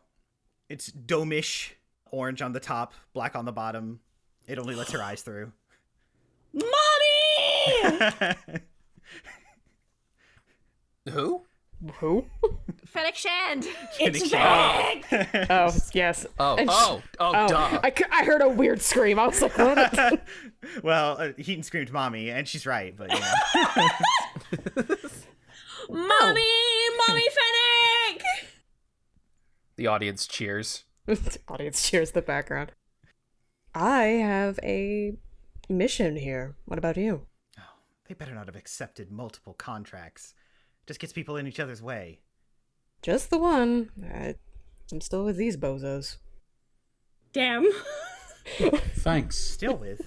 It's domish, orange on the top, black on the bottom. It only lets her eyes through. Mommy! Who? Fennec Shand! It's back! Oh, yes. Duh. I heard a weird scream. I was like, what? Well, Heaton screamed mommy, and she's right, but Mommy! Mommy Fennec! The audience cheers. The audience cheers in the background. I have a mission here. What about you? Oh, they better not have accepted multiple contracts. Just gets people in each other's way. Just the one. I'm still with these bozos. Damn. Thanks. Still with.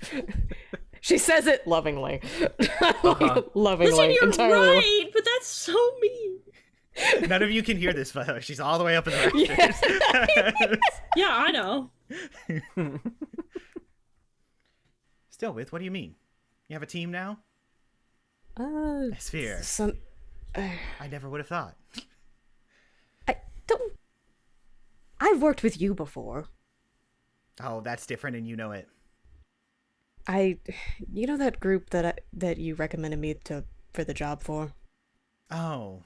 She says it lovingly. Lovingly. Listen, you're entirely. right, but that's so mean. None of you can hear this, but she's all the way up in the rafters. Yeah, I know. Still with? What do you mean? You have a team now? Esphere. I never would have thought. I don't. I've worked with you before. Oh, that's different, and you know it. You know that group that you recommended me for the job for? Oh,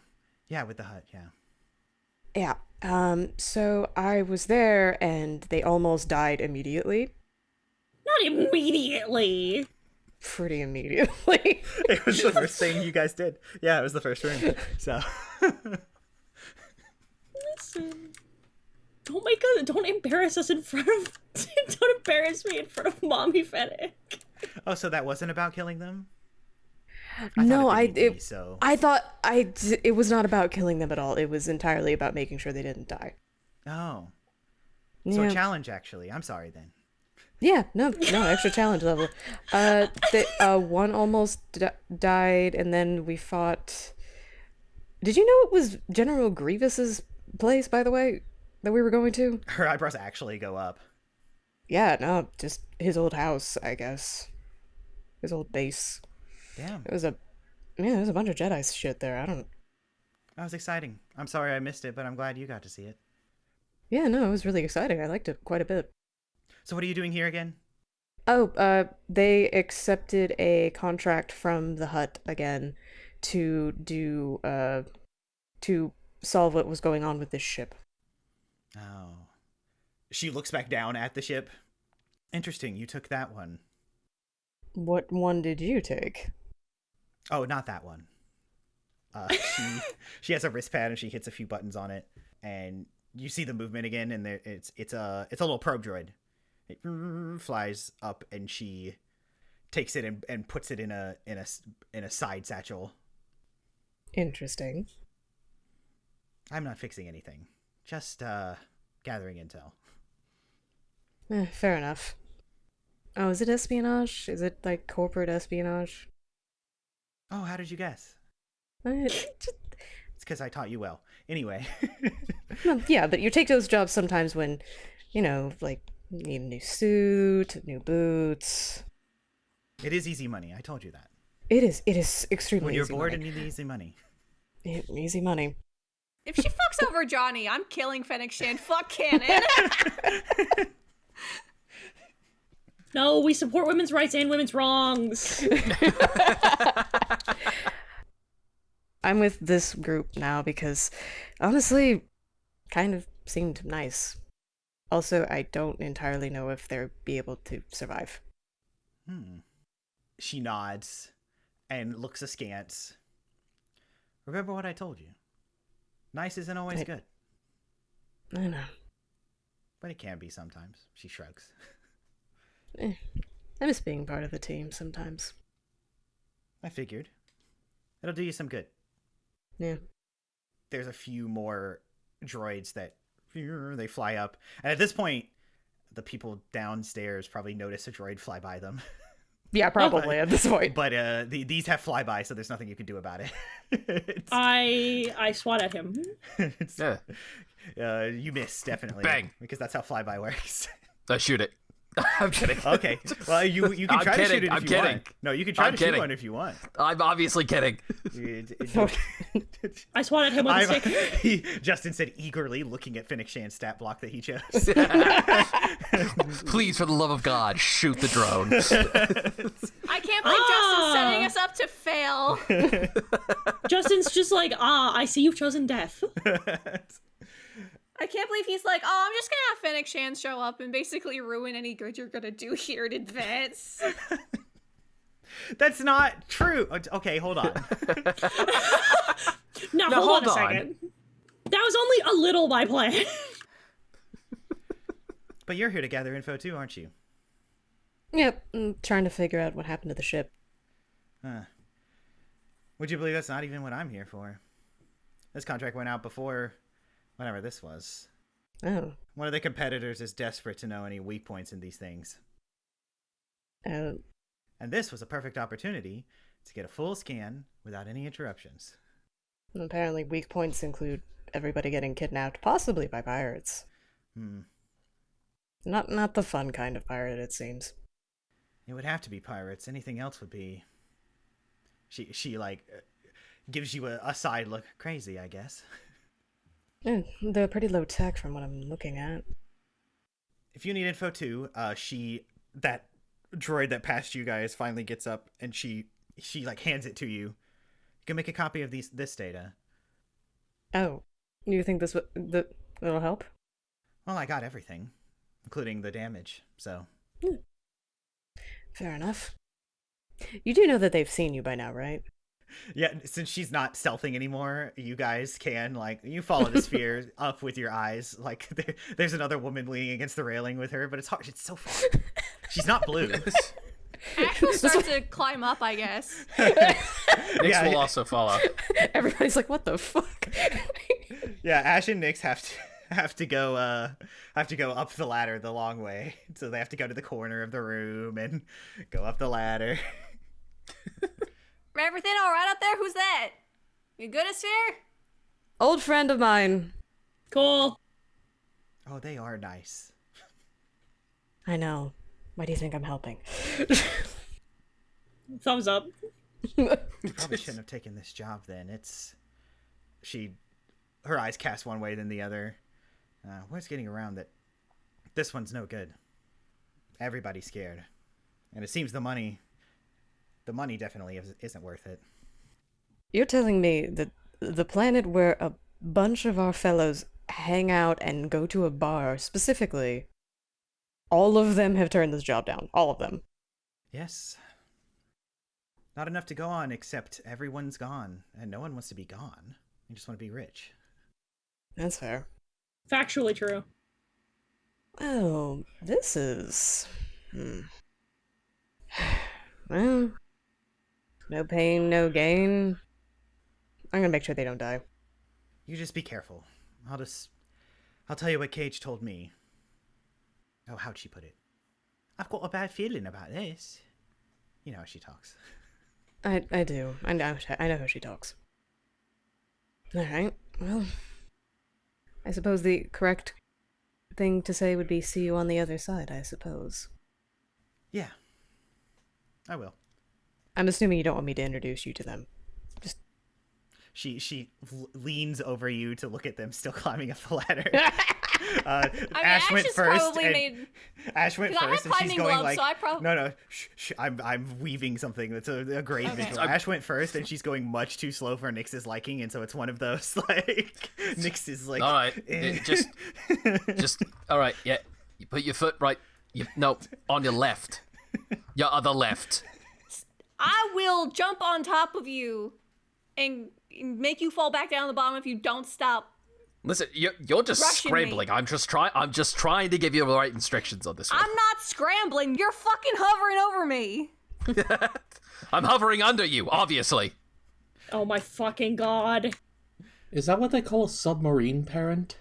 yeah, with the hut, yeah. Yeah. So I was there, and they almost died immediately. Not immediately. Pretty immediately. It was the first thing you guys did. Yeah, it was the first room. So. Listen. Don't embarrass us in front of. Don't embarrass me in front of Mommy Fennec. Oh, so that wasn't about killing them? I thought it was not about killing them at all. It was entirely about making sure they didn't die. Oh. So a challenge, actually. I'm sorry, then. Yeah, no, extra challenge level. One almost died, and then we fought. Did you know it was General Grievous's place, by the way, that we were going to? Her eyebrows actually go up. Yeah, no, just his old house, I guess. His old base. Damn. There was a bunch of Jedi shit there. I don't. That was exciting. I'm sorry I missed it, but I'm glad you got to see it. Yeah, no, it was really exciting. I liked it quite a bit. So what are you doing here again? Oh, they accepted a contract from the hut again to to solve what was going on with this ship. Oh. She looks back down at the ship. Interesting, you took that one. What one did you take? Oh, not that one. She has a wristpad and she hits a few buttons on it, and you see the movement again, and it's a little probe droid. It flies up, and she takes it and puts it in a side satchel. Interesting. I'm not fixing anything, just gathering intel. Fair enough. Oh, is it espionage? Is it like corporate espionage? Oh, how did you guess? Just... It's because I taught you well. Anyway. Well, yeah, but you take those jobs sometimes when, like, you need a new suit, new boots. It is easy money. I told you that. It is extremely when you're easy bored money. and need easy money. Easy money. If she fucks over Johnny, I'm killing Fennec Shan. Fuck Cannon. No, we support women's rights and women's wrongs. I'm with this group now because, honestly, kind of seemed nice. Also, I don't entirely know if they'll be able to survive. She nods and looks askance. Remember what I told you. Nice isn't always good. I know. But it can be sometimes. She shrugs. I miss being part of the team sometimes. I figured. It'll do you some good. Yeah. There's a few more droids that they fly up. And at this point, the people downstairs probably notice a droid fly by them. Yeah, probably at this point. But these have flyby, so there's nothing you can do about it. I swat at him. You miss, definitely. Bang. Because that's how flyby works. I shoot it. I'm kidding. Okay. Well, you can try to shoot it if you want. No, you can try to shoot one if you want. I'm obviously kidding. I swat at him with a stick. Justin said eagerly, looking at Fennec Shan's stat block that he chose. Please, for the love of God, shoot the drone. I can't believe Justin's setting us up to fail. Justin's just like, I see you've chosen death. I can't believe he's like, I'm just gonna have Fennec Shan show up and basically ruin any good you're gonna do here in advance. That's not true. Okay, hold on. Now, hold on a second. That was only a little my plan. But you're here to gather info too, aren't you? Yep, I'm trying to figure out what happened to the ship. Would you believe that's not even what I'm here for? This contract went out before whenever this was. Oh. One of the competitors is desperate to know any weak points in these things. Oh. And this was a perfect opportunity to get a full scan without any interruptions. Apparently weak points include everybody getting kidnapped, possibly by pirates. Not the fun kind of pirate, it seems. It would have to be pirates. Anything else would be... She gives you a side look. Crazy, I guess. They're pretty low tech from what I'm looking at. If you need info too, that droid that passed you guys finally gets up and she hands it to you. You can make a copy of this data. Oh, you think it'll help? Well, I got everything, including the damage, so... Fair enough. You do know that they've seen you by now, right? Yeah, since she's not stealthing anymore, you guys can, you follow the sphere up with your eyes. There's another woman leaning against the railing with her, but it's hard. It's so far. She's not blue. Ash will start to climb up, I guess. Nix will also follow. Everybody's like, what the fuck? Yeah, Ash and Nix have to go up the ladder the long way. So they have to go to the corner of the room and go up the ladder. Everything all right up there? Who's that? You good, Esphere? Old friend of mine. Cool. Oh, they are nice. I know. Why do you think I'm helping? Thumbs up. You probably shouldn't have taken this job then. Her eyes cast one way then the other. Word's getting around that this one's no good. Everybody's scared. And it seems the money definitely isn't worth it. You're telling me that the planet where a bunch of our fellows hang out and go to a bar, specifically, all of them have turned this job down. All of them. Yes. Not enough to go on, except everyone's gone, and no one wants to be gone. They just want to be rich. That's fair. Factually true. Oh, this is... Well, no pain, no gain. I'm gonna make sure they don't die. You just be careful. I'll tell you what Cage told me. Oh, how'd she put it? I've got a bad feeling about this. You know how she talks. I do. I know how she talks. Alright, well... I suppose the correct thing to say would be see you on the other side, I suppose. Yeah. I will. I'm assuming you don't want me to introduce you to them. Just... She leans over you to look at them still climbing up the ladder. Ash went first. Ash went first, and she's going gloves, so no. I'm weaving something that's a great visual. Ash went first, and she's going much too slow for Nix's liking, and so it's one of those Nix is all right, just all right. Yeah, you put your foot right. On your left, your other left. I will jump on top of you and make you fall back down to the bottom if you don't stop. Listen, you're just Rushing scrambling. me. I'm just trying to give you the right instructions on this one. I'm not scrambling. You're fucking hovering over me. I'm hovering under you, obviously. Oh my fucking god. Is that what they call a submarine parent?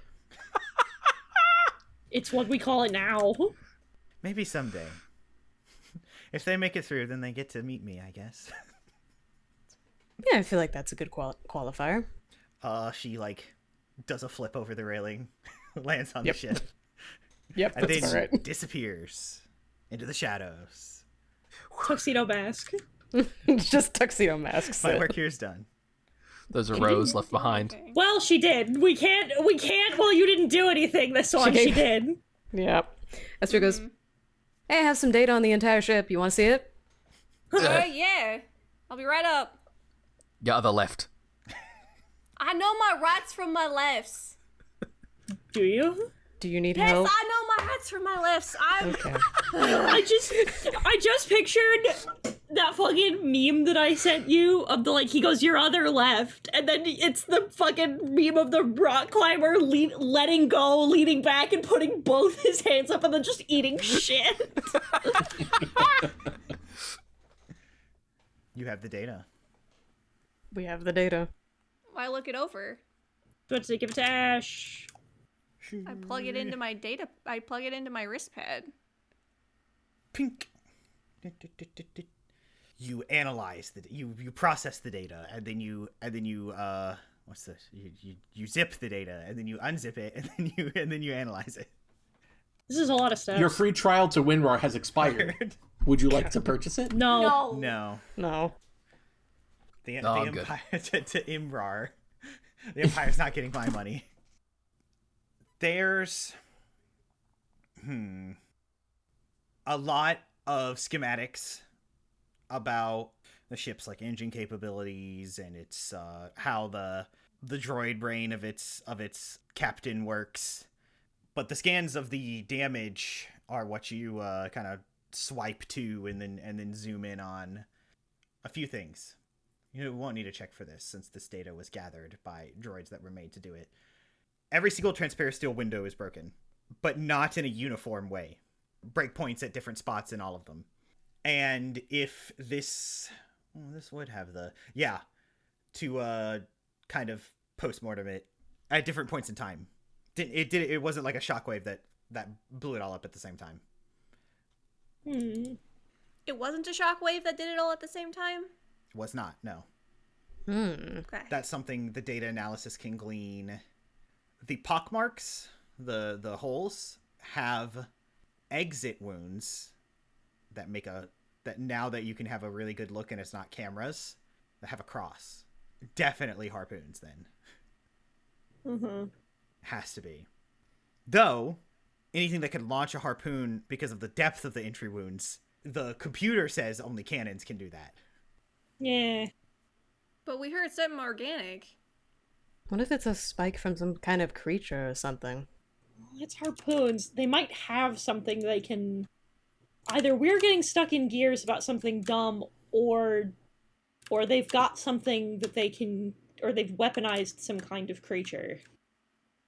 It's what we call it now. Maybe someday. If they make it through, then they get to meet me, I guess. Yeah, I feel like that's a good qualifier. She does a flip over the railing, lands on the ship. Yep, and that's then right. Disappears into the shadows. Tuxedo mask. Just tuxedo masks. My work here's done. Those are rows left behind. Well, she did. We can't. Well, you didn't do anything this one. She did. Yep. Esther goes, hey, I have some data on the entire ship. You want to see it? Yeah. I'll be right up. Your other left. I know my rights from my lefts. Do you? Do you need Yes, help? I know my rights from my lefts. Okay. I just pictured that fucking meme that I sent you of the he goes your other left, and then it's the fucking meme of the rock climber letting go, leaning back, and putting both his hands up, and then just eating shit. You have the data. We have the data. I look it over. Let's give it to Ash. I plug it into my data. I plug it into my wrist pad. Pink. You analyze you process the data, and then you what's this? You zip the data, and then you unzip it, and then you analyze it. This is a lot of steps. Your free trial to WinRAR has expired. Would you like to purchase it? No. No. The I'm good. Empire to Imrar. The Empire's not getting my money. There's a lot of schematics about the ship's like engine capabilities and its how the droid brain of its captain works. But the scans of the damage are what you kind of swipe to and then zoom in on a few things. You won't need to check for this since this data was gathered by droids that were made to do it. Every single transparent steel window is broken, but not in a uniform way. Breakpoints at different spots in all of them. And if this would have to kind of postmortem it at different points in time. It wasn't like a shockwave that blew it all up at the same time. It wasn't a shockwave that did it all at the same time? Was not, no. Okay. That's something the data analysis can glean. The pockmarks, the holes, have exit wounds that make that now that you can have a really good look and it's not cameras, that have a cross. Definitely harpoons then. Has to be. Though, anything that can launch a harpoon because of the depth of the entry wounds, the computer says only cannons can do that. Yeah. But we heard something organic. What if it's a spike from some kind of creature or something? It's harpoons. They might have something they can... Either we're getting stuck in gears about something dumb, or they've got something that they can... Or they've weaponized some kind of creature.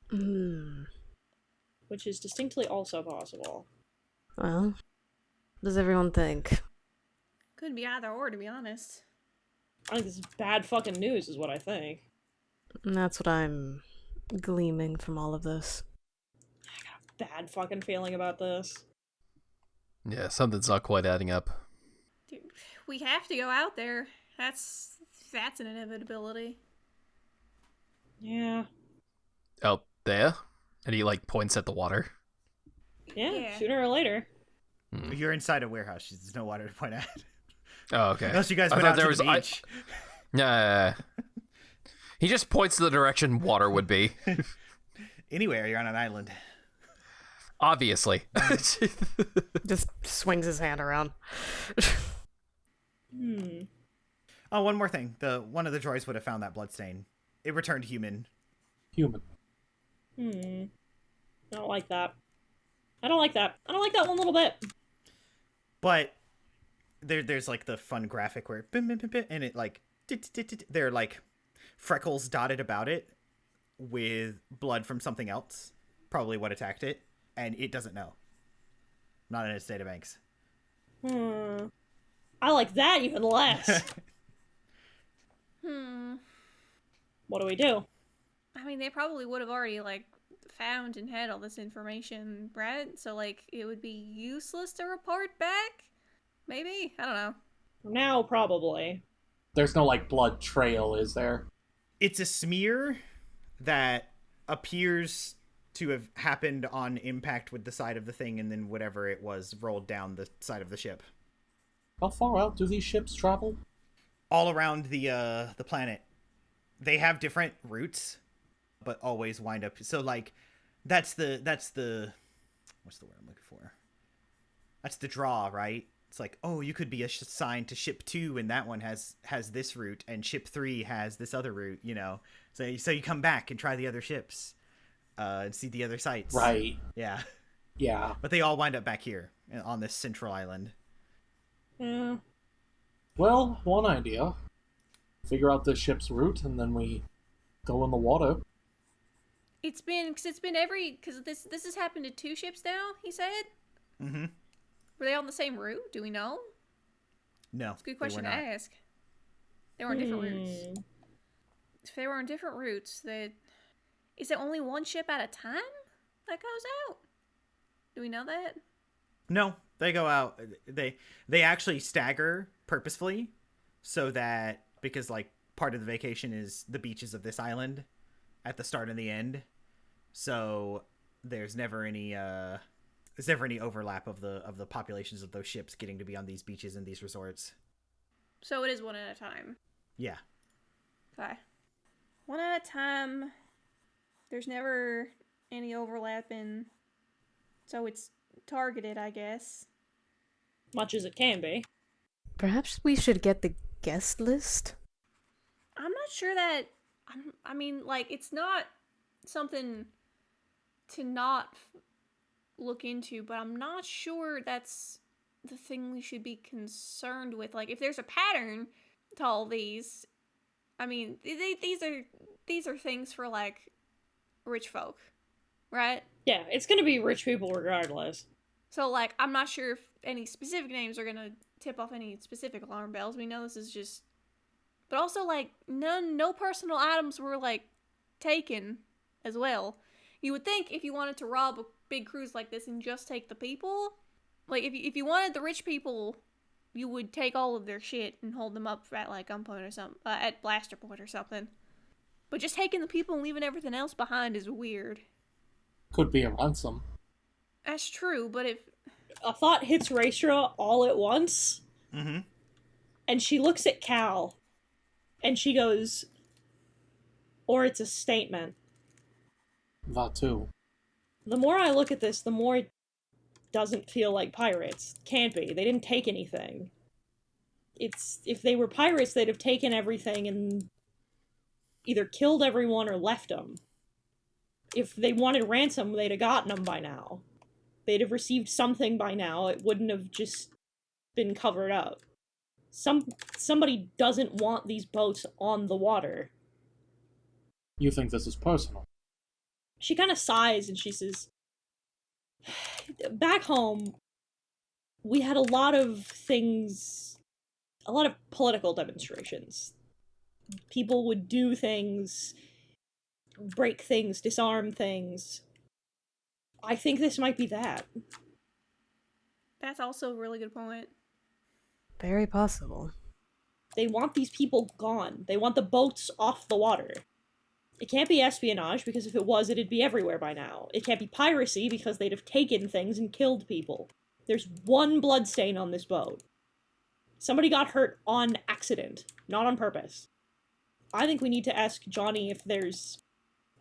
Which is distinctly also possible. Well, what does everyone think? Could be either or, to be honest. I think this is bad fucking news, is what I think. And that's what I'm gleaming from all of this. I got a bad fucking feeling about this. Yeah, something's not quite adding up. Dude, we have to go out there. That's an inevitability. Yeah. Out there? And he, like, points at the water. Yeah, sooner or later. You're inside a warehouse. There's no water to point at. Oh, okay. Unless you guys went out to the beach. Yeah. He just points to the direction water would be. Anywhere, you're on an island. Obviously. Just swings his hand around. Oh, one more thing. One of the droids would have found that bloodstain. It returned human. Human. I don't like that. I don't like that one little bit. But there's like the fun graphic where and it like there are like freckles dotted about it with blood from something else, probably what attacked it, and it doesn't know. Not in its databanks. I like that even less. What do we do? I mean, they probably would have already, like, found and had all this information, right? So, like, it would be useless to report back? Maybe? I don't know. Now, probably. There's no, like, blood trail, is there? It's a smear that appears to have happened on impact with the side of the thing, and then whatever it was rolled down the side of the ship. How far out do these ships travel? All around the planet. They have different routes, but always wind up. So like, that's the what's the word I'm looking for? That's the draw, right? It's like, oh, you could be assigned to ship 2, and that one has this route, and ship 3 has this other route. You know, so you come back and try the other ships, and see the other sites. Right. Yeah. Yeah. But they all wind up back here on this central island. Yeah. Well, one idea. Figure out the ship's route, and then we go in the water. Because this has happened to 2 ships now, he said? Mm-hmm. Were they on the same route? Do we know? No. It's a good question to ask. They were on different routes. If they were on different routes, is it only one ship at a time? that goes out? Do we know that? No, they go out. They actually stagger purposefully, so that because like part of the vacation is the beaches of this island at the start and the end, so there's never any overlap of the populations of those ships getting to be on these beaches and these resorts. So it is one at a time. Yeah. Okay. One at a time. There's never any overlapping, so it's targeted, I guess. Much as it can be. Perhaps we should get the guest list? I'm not sure that... I mean, like, it's not something to not look into, but I'm not sure that's the thing we should be concerned with. Like, if there's a pattern to all these, I mean, these are things for, like, rich folk, right? Yeah, it's gonna be rich people regardless. So, like, I'm not sure if any specific names are gonna tip off any specific alarm bells. We know this is just... But also, like, no personal items were, like, taken as well. You would think if you wanted to rob a big cruise like this and just take the people, like, if you wanted the rich people, you would take all of their shit and hold them up at, like, gunpoint or something, at blaster point or something. But just taking the people and leaving everything else behind is weird. Could be a ransom. That's true, but if... A thought hits Raestra all at once, and she looks at Cal, and she goes, or it's a statement. That too. The more I look at this, the more it doesn't feel like pirates. Can't be. They didn't take anything. If they were pirates, they'd have taken everything and either killed everyone or left them. If they wanted ransom, they'd have gotten them by now. They'd have received something by now. It wouldn't have just been covered up. Somebody doesn't want these boats on the water. You think this is personal? She kind of sighs and she says, back home, we had a lot of things, a lot of political demonstrations. People would do things, break things, disarm things. I think this might be that. That's also a really good point. Very possible. They want these people gone. They want the boats off the water. It can't be espionage, because if it was, it'd be everywhere by now. It can't be piracy, because they'd have taken things and killed people. There's one bloodstain on this boat. Somebody got hurt on accident, not on purpose. I think we need to ask Johnny if there's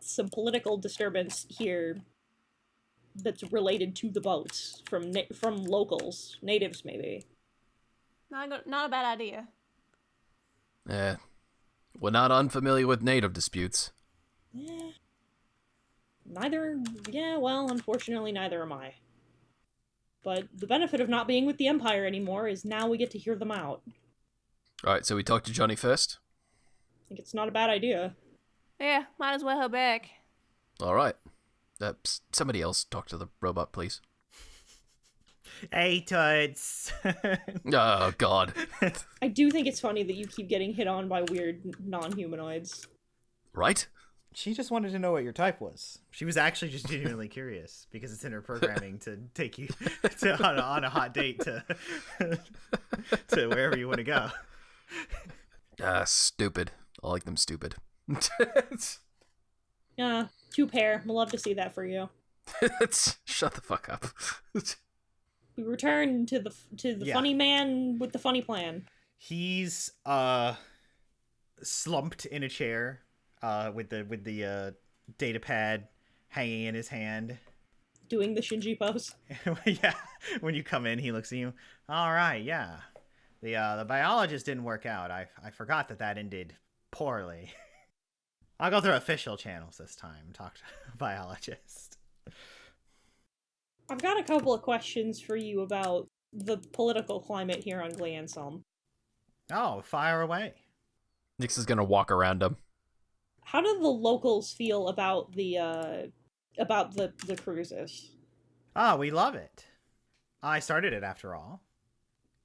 some political disturbance here that's related to the boats, from locals, natives maybe. Not a bad idea. We're not unfamiliar with native disputes. Unfortunately, neither am I. But the benefit of not being with the Empire anymore is now we get to hear them out. Alright, so we talk to Johnny first? I think it's not a bad idea. Yeah, might as well head back. Alright. Somebody else talk to the robot, please. Hey, Toots. Oh, God. I do think it's funny that you keep getting hit on by weird non-humanoids. Right? She just wanted to know what your type was. She was actually just genuinely curious, because it's in her programming to take you on a hot date to wherever you want to go. Stupid. I like them stupid. Two pair. We'll love to see that for you. Shut the fuck up. We return to the funny man with the funny plan. He's slumped in a chair, with the data pad hanging in his hand, doing the Shinji pose. Yeah, when you come in, he looks at you. All right, yeah, the biologist didn't work out. I forgot that ended poorly. I'll go through official channels this time. Talk to a biologist. I've got a couple of questions for you about the political climate here on Gleansome. Oh, fire away. Nix is gonna walk around him. How do the locals feel about the cruises? Oh, we love it. I started it, after all.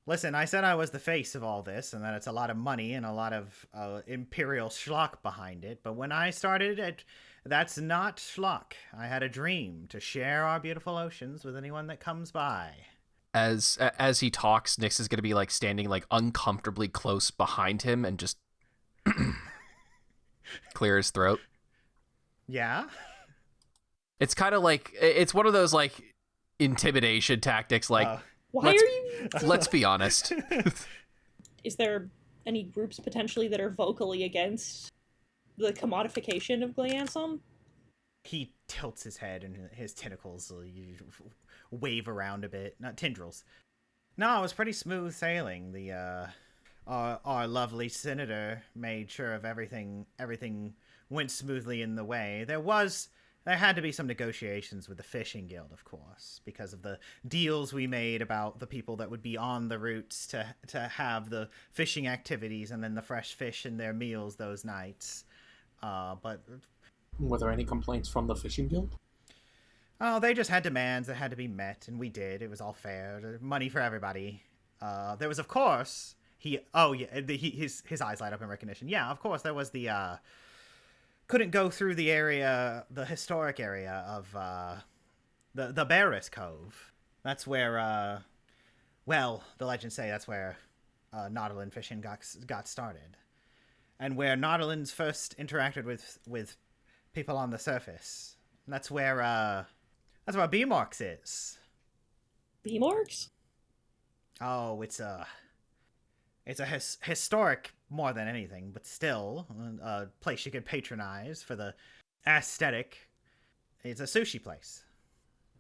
Listen, I said I was the face of all this, and that it's a lot of money and a lot of imperial schlock behind it. But when I started it, that's not schlock. I had a dream to share our beautiful oceans with anyone that comes by. As he talks, Nyx is going to be like standing like uncomfortably close behind him and just clear his throat. Yeah? It's kind of like, it's one of those like intimidation tactics, like, Why are you... let's be honest. Is there any groups potentially that are vocally against the commodification of Gleansum? He tilts his head and his tentacles wave around a bit. Not tendrils. No, it was pretty smooth sailing. The our lovely senator made sure of everything went smoothly in the way. There had to be some negotiations with the fishing guild, of course, because of the deals we made about the people that would be on the routes to have the fishing activities and then the fresh fish in their meals those nights. But Were there any complaints from the fishing guild? oh, they just had demands that had to be met, and we did. It was all fair. Money for everybody. There was, of course, his eyes light up in recognition. Yeah, of course, there was the couldn't go through the area, the historic area of the Barris Cove. That's where, the legends say that's where Nautilin fishing got started, and where Nautilins first interacted with people on the surface. And that's where B-Marks is. B-Marks? Oh, it's a historic more than anything, but still a place you could patronize for the aesthetic. It's a sushi place.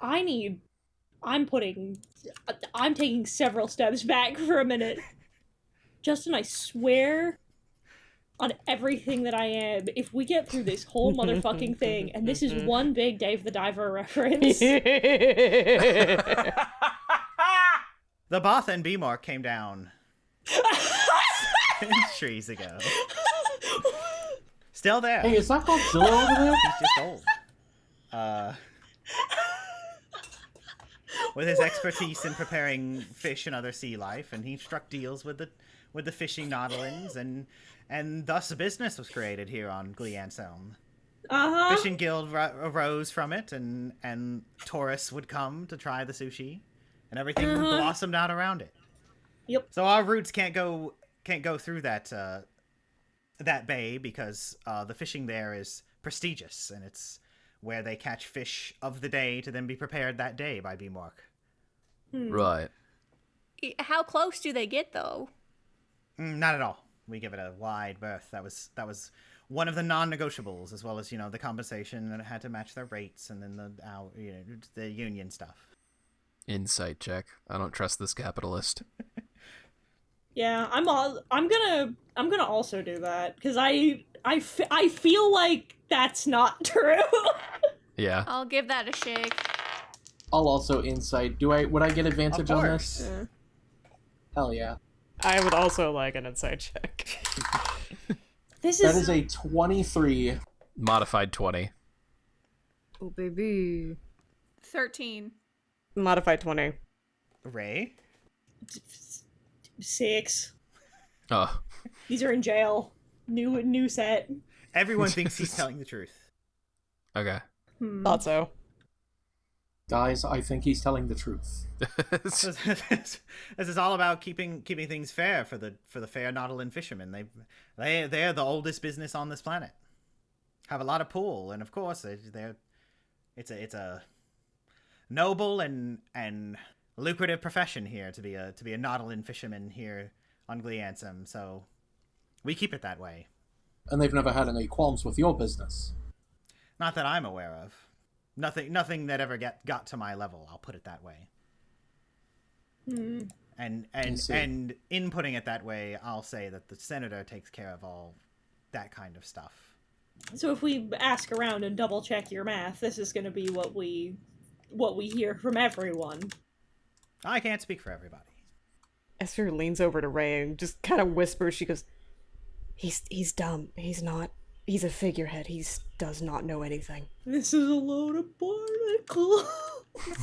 I'm taking several steps back for a minute. Justin, I swear on everything that I am, if we get through this whole motherfucking thing, and this is one big Dave the Diver reference... The Both and B-Mark came down centuries ago. Still there. Hey, is that Godzilla over there? He's just old. With his expertise in preparing fish and other sea life, and he struck deals with the fishing nautilins, and thus a business was created here on Gleansum. Uh-huh. Fishing guild arose from it, and tourists would come to try the sushi, and everything blossomed out around it. Yep. So our routes can't go through that bay because the fishing there is prestigious, and it's where they catch fish of the day to then be prepared that day by B-Mark. Right. How close do they get, though? Not at all. We give it a wide berth. That was one of the non-negotiables, as well as the compensation, and it had to match their rates, and then the union stuff. Insight check. I don't trust this capitalist. Yeah, I'm gonna also do that because I feel like that's not true. Yeah. I'll give that a shake. I'll also insight. Would I get advantage Of on course. this? Hell yeah. I would also like an insight check. This That is a 23. Modified 20. Oh, baby. 13. Modified 20. Ray? 6. Oh. These are in jail. New set. Everyone thinks he's telling the truth. Okay. Thought so. Guys, I think he's telling the truth. This is all about keeping things fair for the fair Nautilin fishermen. They're the oldest business on this planet. Have a lot of pull, and of course it's a noble and lucrative profession here to be a Nautilin fisherman here on Gleansum. So we keep it that way. And they've never had any qualms with your business. Not that I'm aware of. Nothing that ever got to my level. I'll put it that way. And in putting it that way, I'll say that the senator takes care of all that kind of stuff. So if we ask around and double check your math, this is going to be what we hear from everyone. I can't speak for everybody. Esther leans over to Ray and just kind of whispers. She goes, "He's dumb. He's not. He's a figurehead. He does not know anything." This is a load of barnacles.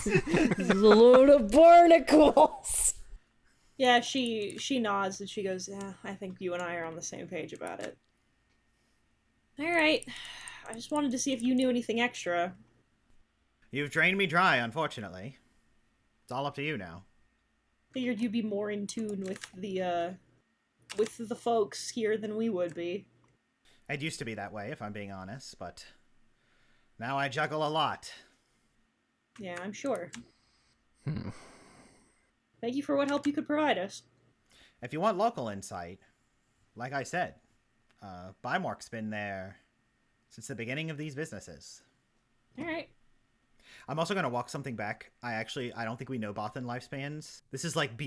This is a load of barnacles. Yeah, she nods and she goes, yeah, I think you and I are on the same page about it. Alright. I just wanted to see if you knew anything extra. You've drained me dry, unfortunately. It's all up to you now. Figured you'd be more in tune with the folks here than we would be. It used to be that way, if I'm being honest, but now I juggle a lot. Yeah, I'm sure. Thank you for what help you could provide us. If you want local insight, like I said, Bimork's been there since the beginning of these businesses. Alright. I'm also going to walk something back. I don't think we know Bothan lifespans. This is like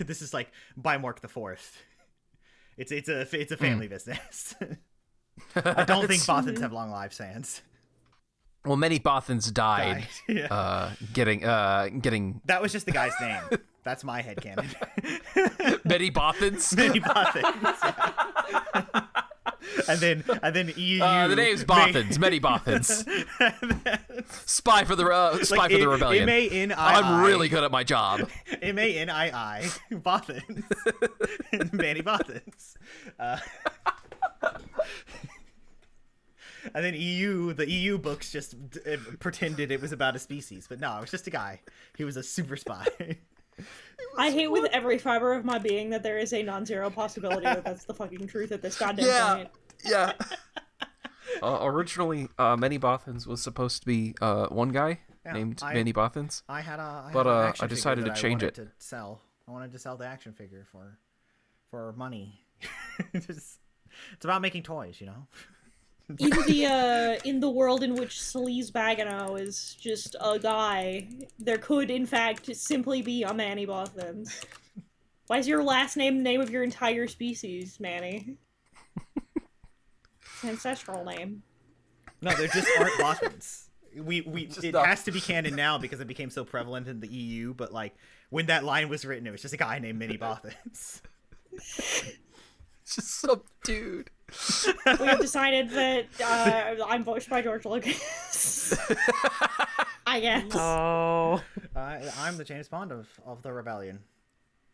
this is like Bimork the Fourth. It's a family business. I don't think Bothans have long lifespans. Well, many Bothans died. Yeah. Getting. That was just the guy's name. That's my headcanon. Many Bothans. Many Bothans. Yeah. and then EU. The name's Bothans. Many Bothans. Spy for the rebellion. M-A-N-I-I. I'm really good at my job. M-A-N-I-I. Bothans. Many Bothans. And then the EU books just pretended it was about a species, but no, it was just a guy. He was a super spy. I hate with every fiber of my being that there is a non-zero possibility that that's the fucking truth at this goddamn point. Yeah. Originally, Many Bothans was supposed to be one guy named Many Bothans. I had but an action I decided figure to that change it. I wanted to sell the action figure for money. It's about making toys, you know. In the world in which Sleaze Bagano is just a guy, there could in fact simply be a Manny Bothans. Why is your last name the name of your entire species, Manny? It's an ancestral name. No, there just aren't Bothans. It has to be canon now because it became so prevalent in the EU, but like when that line was written, it was just a guy named Many Bothans. Just some dude. We have decided that I'm voiced by George Lucas. I guess. Oh. I'm the James Bond of the rebellion.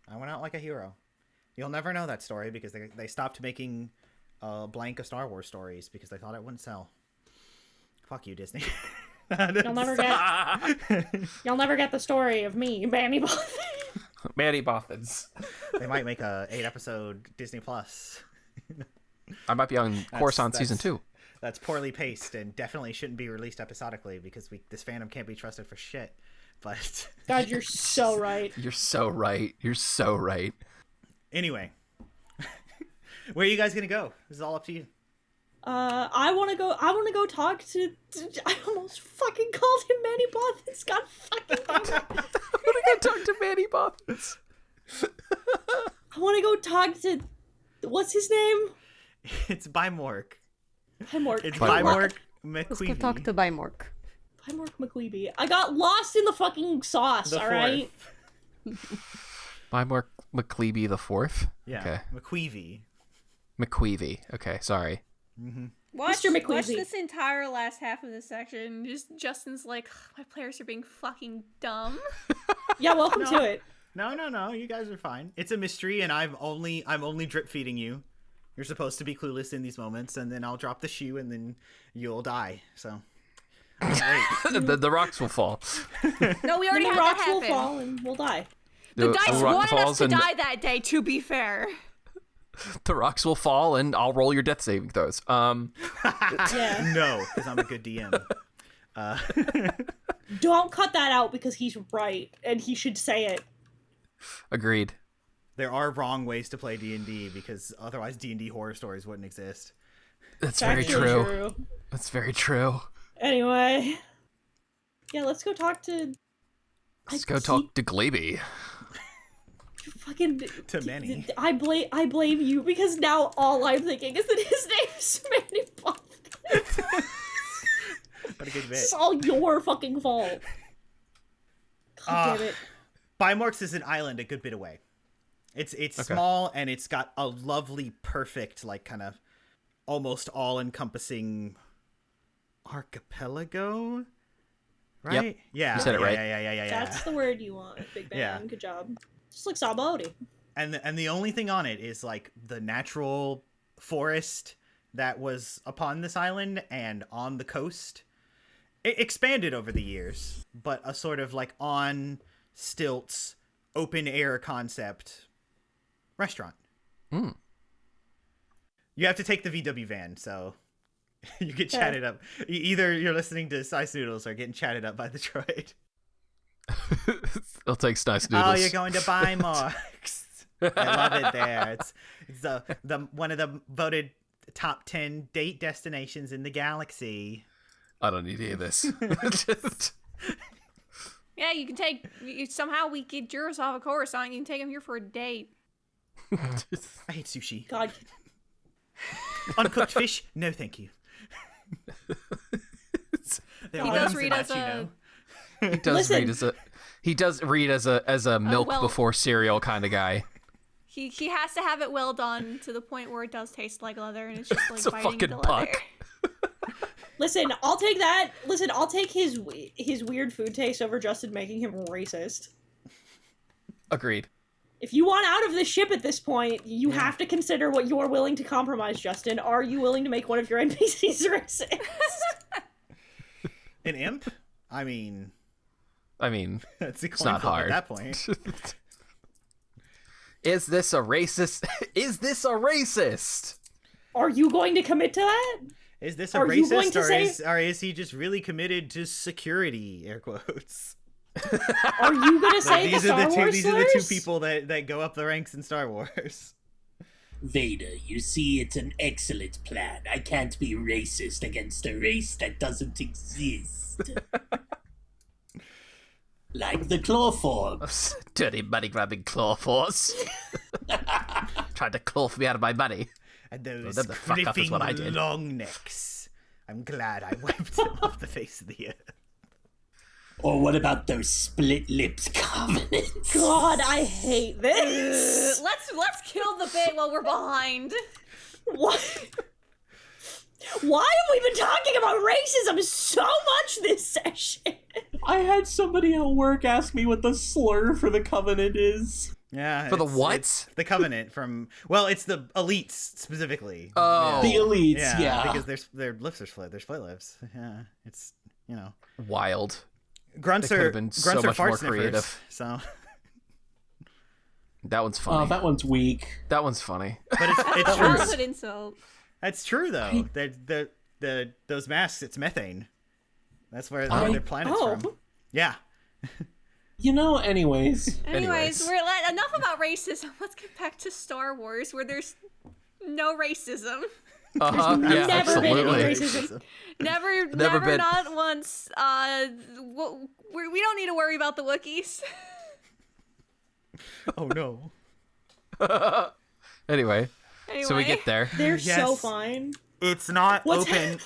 I went out like a hero. You'll never know that story because they stopped making blank of Star Wars stories because they thought it wouldn't sell. Fuck you, Disney. You'll never get the story of me, Manny Bothans. Manny Bothans. They might make a 8-episode Disney Plus. I might be on course on season 2. That's poorly paced and definitely shouldn't be released episodically because this fandom can't be trusted for shit. But God, you're so right. You're so right. You're so right. Anyway, where are you guys gonna go? This is all up to you. I want to go talk to I almost fucking called him Manny Bothans. God fucking damn it. I want to go talk to Manny Bothans. I want to go talk to what's his name? It's Bimork. Bimork. It's Bimork Let's go McQueevy. talk to Bimork. Bimork McQueevy. I got lost in the fucking sauce, The alright? Bimork McCleeby the Fourth. Yeah, Okay. McQueevy. McQueevy. Okay, sorry. Watch Mr. McQueevy. this entire last half of this section. Just Justin's like, my players are being fucking dumb. Yeah, welcome to it. No. You guys are fine. It's a mystery, and I'm only drip feeding you. You're supposed to be clueless in these moments, and then I'll drop the shoe, and then you'll die. So, the rocks will fall. No, we already The had rocks that will happen. fall and we'll die. The dice rock wanted us falls to and die that day, to be fair. the rocks will fall, and I'll roll your death saving throws. Yeah. no, because I'm a good DM. Don't cut that out because he's right and he should say it. Agreed. There are wrong ways to play D&D because otherwise D&D horror stories wouldn't exist. That's It's very actually true. That's very true. Anyway. Yeah, let's go talk to... Let's go talk to Glebe. Fucking... To Manny. I blame you because now all I'm thinking is that his name's Manny Bothans. What a good bit. It's all your fucking fault. God damn it. Bimorks is an island a good bit away. It's small and it's got a lovely, perfect, like kind of almost all-encompassing archipelago. Right? Yep. Yeah. You said it right. Yeah. That's the word you want, Big Bang. Yeah. Good job. Just like Sabaody. And the only thing on it is like the natural forest that was upon this island and on the coast. It expanded over the years, but a sort of like on stilts, open air concept restaurant. Mm. You have to take the VW van, so you get chatted up. Either you're listening to Slice Noodles or getting chatted up by the droid. I'll take Slice Noodles. Oh, you're going to buy more. I love it there. It's the one of the voted top 10 date destinations in the galaxy. I don't need to hear this. Yeah, you can somehow we get Juris off of Coruscant. You can take him here for a date. I hate sushi. God. Uncooked fish? No, thank you. He does read as a. He does read as a. He does read as a milk well- before cereal kind of guy. He has to have it well done to the point where it does taste like leather, and it's just like It's a biting fucking the leather. puck. Listen, I'll take that. Listen, I'll take his weird food taste over Justin making him racist. Agreed. If you want out of the ship at this point, you have to consider what you're willing to compromise, Justin. Are you willing to make one of your NPCs racist? An imp? I mean, it's a it's coin not flip hard. at that point. Is this a racist? Is this a racist? Are you going to commit to that? Is this a Are you going racist, to or is he just really committed to security? Air quotes. Are you going to say These the are Star the two. Wars These are the two slurs? people that go up the ranks in Star Wars. Vader, you see, it's an excellent plan. I can't be racist against a race that doesn't exist. Like the Clawforms. Dirty money grabbing claw force. Tried to claw me out of my money. And those then the fuck up is what I gripping did. long necks. I'm glad I wiped them off the face of the earth. Or what about those split lips covenants? God, I hate this. Let's kill the bit while we're behind. What? Why have we been talking about racism so much this session? I had somebody at work ask me what the slur for the Covenant is. Yeah. For the it's- what? it's the Covenant from. Well, it's the elites specifically. Oh. The elites, Yeah, yeah. because their lips are split. They're split lips. Yeah, it's Wild. grunts They could've are been grunts so are much fart more sniffers. creative. So, That one's funny. Oh, that one's weak. That one's funny. but it's Childhood true. insult. That's true though. The those masks, it's methane. That's where their planet's Oh. from. Yeah. You know, anyways. Anyways, enough about racism. Let's get back to Star Wars, where there's no racism. Uh-huh. Yeah, never been any absolutely. racism. Never been. not once. We don't need to worry about the Wookiees. Oh no. Anyway, Anyway, so we get there. They're Yes. so fine. It's not What's open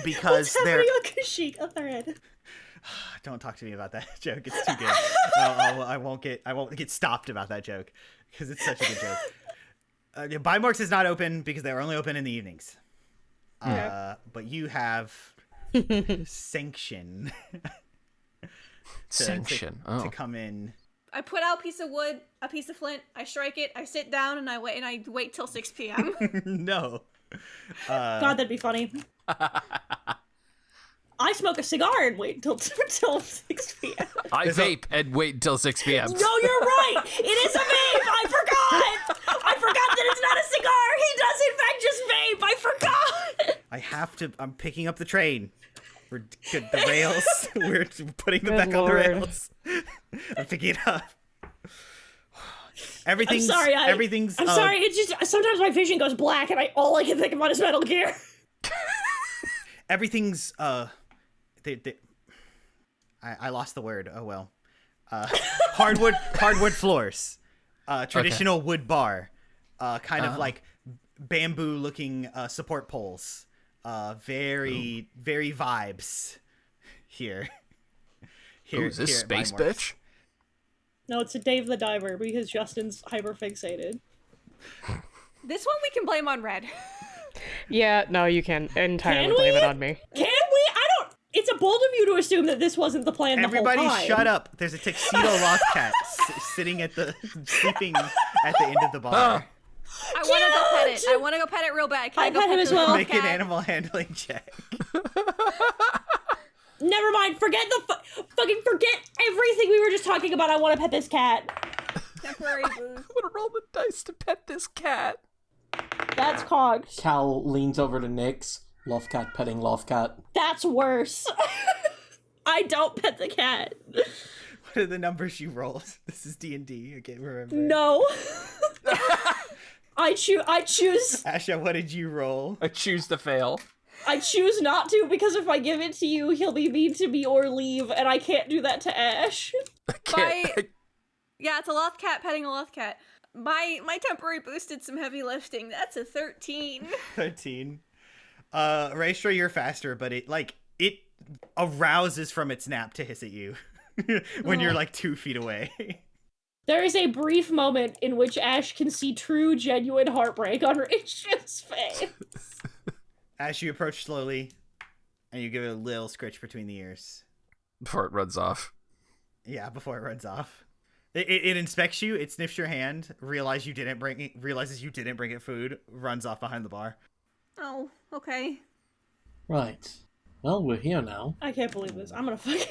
because What's they're. happening on Kashyyyk? A thread. Don't talk to me about that joke. It's too good. I won't get stopped about that joke because it's such a good joke. Bimorx is not open because they are only open in the evenings. But you have sanction Sanction. to come in. I put out a piece of wood, a piece of flint. I strike it. I sit down and I wait till 6 p.m. No. God, that'd be funny. I smoke a cigar and wait until 6 p.m. I vape and wait until 6 p.m. No, you're right. It is a vape. I forgot that it's not a cigar. He does in fact just vape. I forgot. I have to. I'm picking up the train. We're good. The rails. We're putting them Good back on the Lord. rails. I'm picking it up. Everything's. I'm sorry. Everything's. I'm sorry. It's just sometimes my vision goes black, and all I can think about is Metal Gear. Everything's. I lost the word. Oh well. Hardwood floors. Traditional wood bar. Kind of like bamboo looking support poles. Very vibes here. Ooh, is this here at space Bimorx. bitch? No, it's a Dave the Diver because Justin's hyper fixated. This one we can blame on Red. Yeah, no, you can entirely Can blame we? it on me. Can we? I don't. It's a bold of you to assume that this wasn't the plan the whole time. Everybody shut up. There's a tuxedo lost cat sitting sleeping at the end of the bar. I want to go pet it. I want to go pet it real bad. Can I go pet him as the well. little Make an cat? animal handling check. Never mind. Forget fucking forget everything we were just talking about. I want to pet this cat. Temporary boost. I'm gonna roll the dice to pet this cat. That's cogs. Cal leans over to Nyx. Lothcat petting Lothcat. That's worse. I don't pet the cat. What are the numbers you rolled? This is D&D. I can't remember. No. I choose. Asha, what did you roll? I choose to fail. I choose not to, because if I give it to you, he'll be mean to me or leave, and I can't do that to Ash. I can't. Yeah, it's a Lothcat petting a Lothcat. My temporary boost did some heavy lifting. That's a 13. 13. Raestra, you're faster, but it arouses from its nap to hiss at you when you're like 2 feet away. There is a brief moment in which Ash can see true, genuine heartbreak on Raistra's face. As you approach slowly, and you give it a little scritch between the ears. Before it runs off. Yeah, before it runs off. It inspects you, it sniffs your hand, realizes you didn't bring it food, runs off behind the bar. Oh, okay. Right. Well, we're here now. I can't believe this. I'm gonna fucking...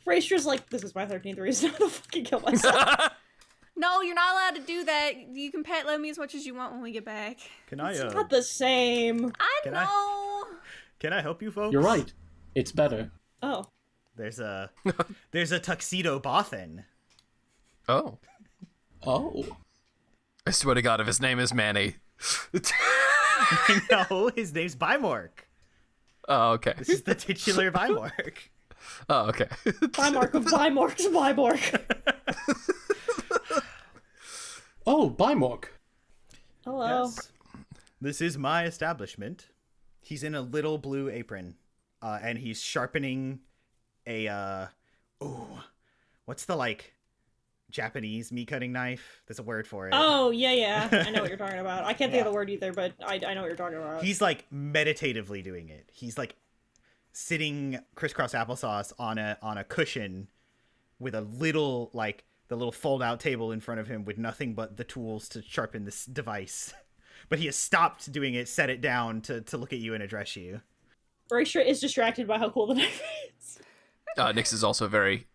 Raistra's like, this is my 13th reason to fucking kill myself. No, you're not allowed to do that. You can pet Lemmy as much as you want when we get back. Can I, It's not the same. Can I help you folks? You're right. It's better. Oh. There's a tuxedo bothan. Oh. Oh. I swear to God, if his name is Manny. No, his name's Bimork. Oh, okay. This is the titular Bimork. Oh, okay. Bimork of Bimork's Bimork. Oh, Bimork. Hello. Yes. This is my establishment. He's in a little blue apron, and he's sharpening a, what's the, Japanese meat cutting knife? There's a word for it. Oh, yeah. I know what you're talking about. I can't think of the word either, but I know what you're talking about. He's, meditatively doing it. He's, sitting crisscross applesauce on a cushion with a little, the little fold-out table in front of him with nothing but the tools to sharpen this device. But he has stopped doing it, set it down to look at you and address you. Raestra is distracted by how cool the knife is. Nyx is also very,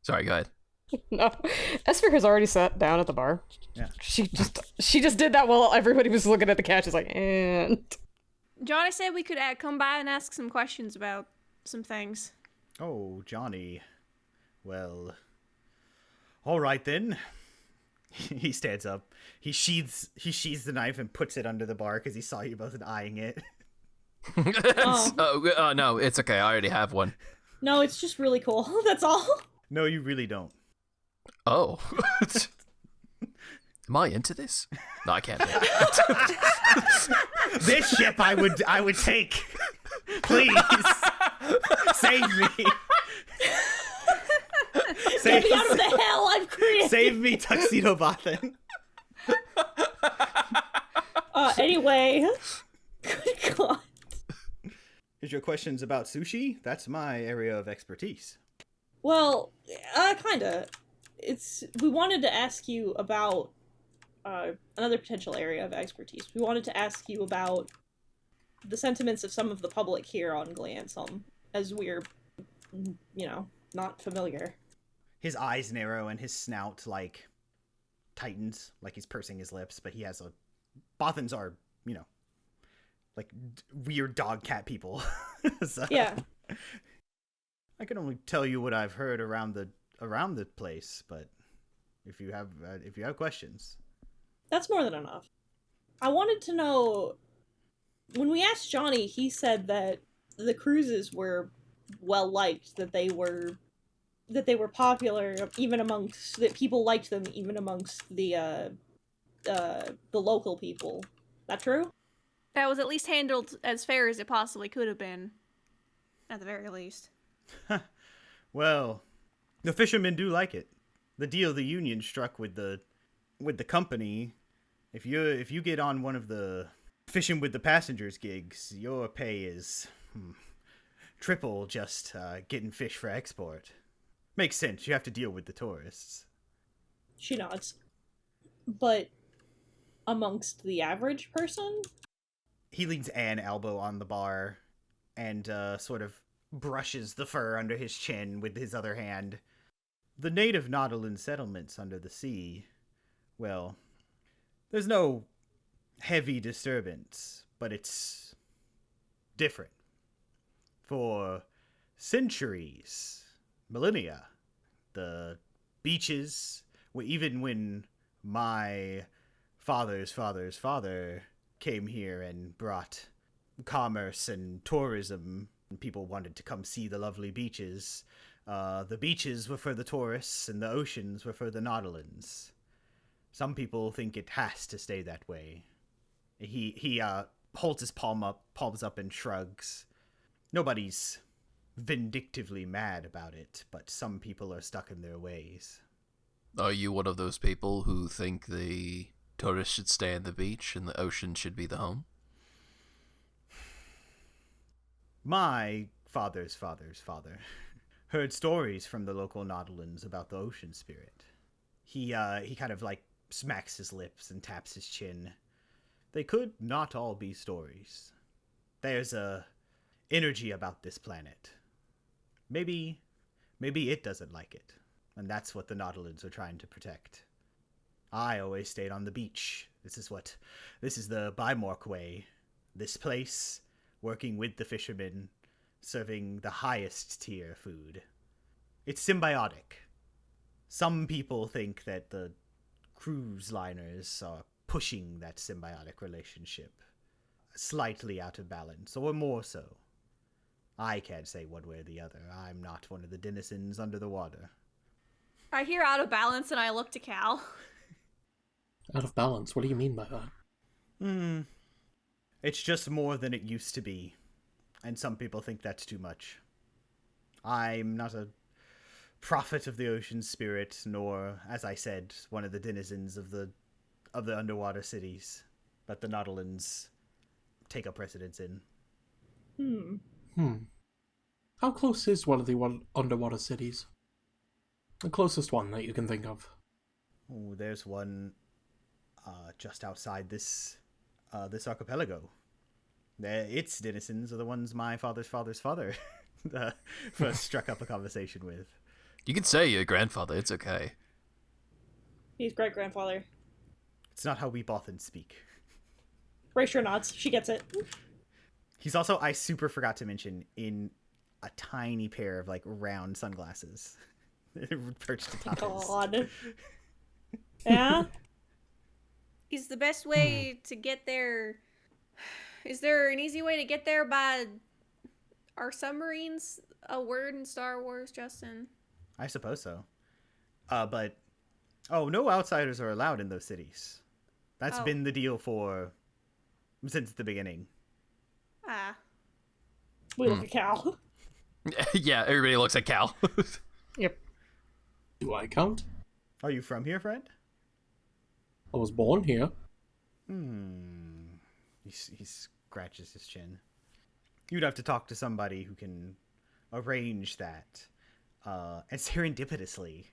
Sorry, go ahead. No, Esphere has already sat down at the bar. Yeah. She just did that while everybody was looking at the cat. She's like, and... Johnny said we could come by and ask some questions about some things. Oh, Johnny. Well, all right then. He stands up. He sheathes the knife and puts it under the bar because he saw you both eyeing it. No, it's okay. I already have one. No, it's just really cool. That's all. No, you really don't. Oh. Am I into this? No, I can't. This ship I would take. Please. Save me. Get me out of the hell I've created. Save me, Tuxedo Bothan. Anyway. Good God. Is your questions about sushi? That's my area of expertise. Well, kinda. We wanted to ask you about another potential area of expertise. We wanted to ask you about the sentiments of some of the public here on Glansome, as we're, not familiar. His eyes narrow and his snout, tightens, like he's pursing his lips, but he has Bothans are, weird dog cat people. So, Yeah. I can only tell you what I've heard around the place, but if you have questions. That's more than enough. I wanted to know, when we asked Johnny, he said that the cruises were well liked, that they were popular even amongst, that people liked them even amongst the local people. That true? That was at least handled as fair as it possibly could have been, at the very least. Well, the fishermen do like it. The deal the union struck with the company, if you get on one of the fishing with the passengers gigs, your pay is triple just getting fish for export. Makes sense. You have to deal with the tourists. She nods. But amongst the average person? He leans an elbow on the bar and sort of brushes the fur under his chin with his other hand. The native Nautilin settlements under the sea, well, there's no heavy disturbance, but it's different. For centuries, millennia, the beaches, even when my father's father's father came here and brought commerce and tourism, and people wanted to come see the lovely beaches, the beaches were for the tourists and the oceans were for the Nautilins. Some people think it has to stay that way. He holds his palms up and shrugs. Nobody's vindictively mad about it, but some people are stuck in their ways. Are you one of those people who think the tourists should stay on the beach and the ocean should be the home? My father's father's father heard stories from the local Nautilins about the ocean spirit. He kind of like smacks his lips and taps his chin. They could not all be stories. There's a energy about this planet. Maybe it doesn't like it, and that's what the Nautilins are trying to protect. I always stayed on the beach. This is the Bimork way. This place, working with the fishermen, serving the highest tier food. It's symbiotic. Some people think that the cruise liners are pushing that symbiotic relationship slightly out of balance, or more so. I can't say one way or the other. I'm not one of the denizens under the water. I hear out of balance and I look to Cal. Out of balance? What do you mean by that? It's just more than it used to be, and some people think that's too much. I'm not a prophet of the ocean spirit, nor, as I said, one of the denizens of the underwater cities that the Nautilins take up residence in. How close is one of the underwater cities? The closest one that you can think of. Oh, there's one just outside this archipelago. Its denizens are the ones my father's father's father first struck up a conversation with. You can say your grandfather, it's okay. He's great-grandfather. It's not how we Bothan speak. Raestra nods. She gets it. He's also, I super forgot to mention, in a tiny pair of, like, round sunglasses. Perched atop his. God. Yeah? Is the best way to get there... Is there an easy way to get there by... Are submarines a word in Star Wars, Justin? I suppose so. But... Oh, no outsiders are allowed in those cities. That's been the deal since the beginning. Ah. We look at Cal. Yeah, everybody looks at Cal. Yep. Do I count? Are you from here, friend? I was born here. He scratches his chin. You'd have to talk to somebody who can arrange that. And serendipitously,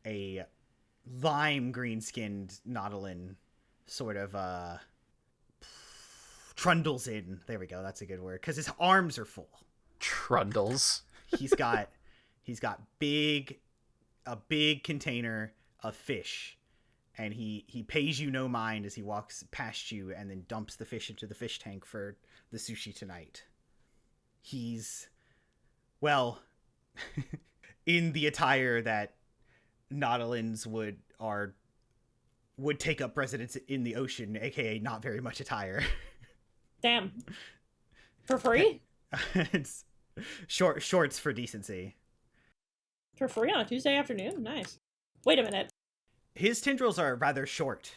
a lime green-skinned Nautilin sort of trundles in. There we go. That's a good word, because his arms are full. Trundles. He's got a big container of fish, and he pays you no mind as he walks past you and then dumps the fish into the fish tank for the sushi tonight. He's, well, in the attire that Nautilins would take up residence in the ocean, aka not very much attire. Damn. For free? It's shorts for decency. For free on a Tuesday afternoon? Nice. Wait a minute. His tendrils are rather short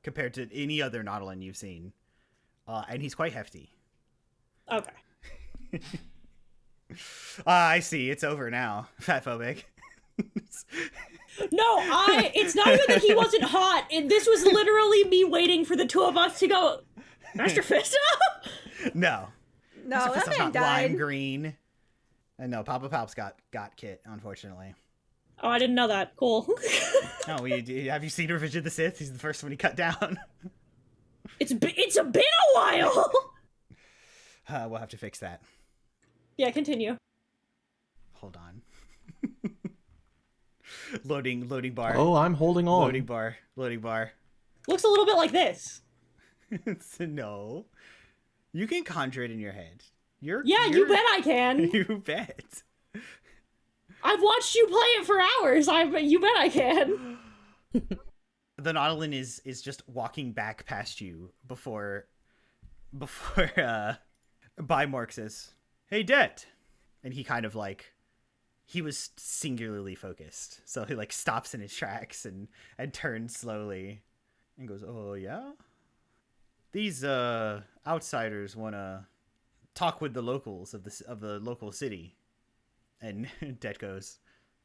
compared to any other Nautilin you've seen. And he's quite hefty. Okay. I see. It's over now. Fatphobic. No, it's not even that he wasn't hot. This was literally me waiting for the two of us to go, Master Fisto? No. No, Mr. that Fizzle's man not lime died. green. And no, Papa Palp's got Kit, unfortunately. Oh, I didn't know that. Cool. Oh, have you seen Revenge of the Sith? He's the first one he cut down. It's been a while. We'll have to fix that. Yeah, continue. Hold on. loading bar. Oh, I'm holding on. Loading bar. Looks a little bit like this. No. You can conjure it in your head. You bet I can. You bet. I've watched you play it for hours. You bet I can. The Nautilin is just walking back past you before Bimork says, "Hey, Det," and he kind of like he was singularly focused, so he like stops in his tracks and turns slowly and goes, "Oh yeah, these outsiders want to talk with the locals of the local city." And Det goes,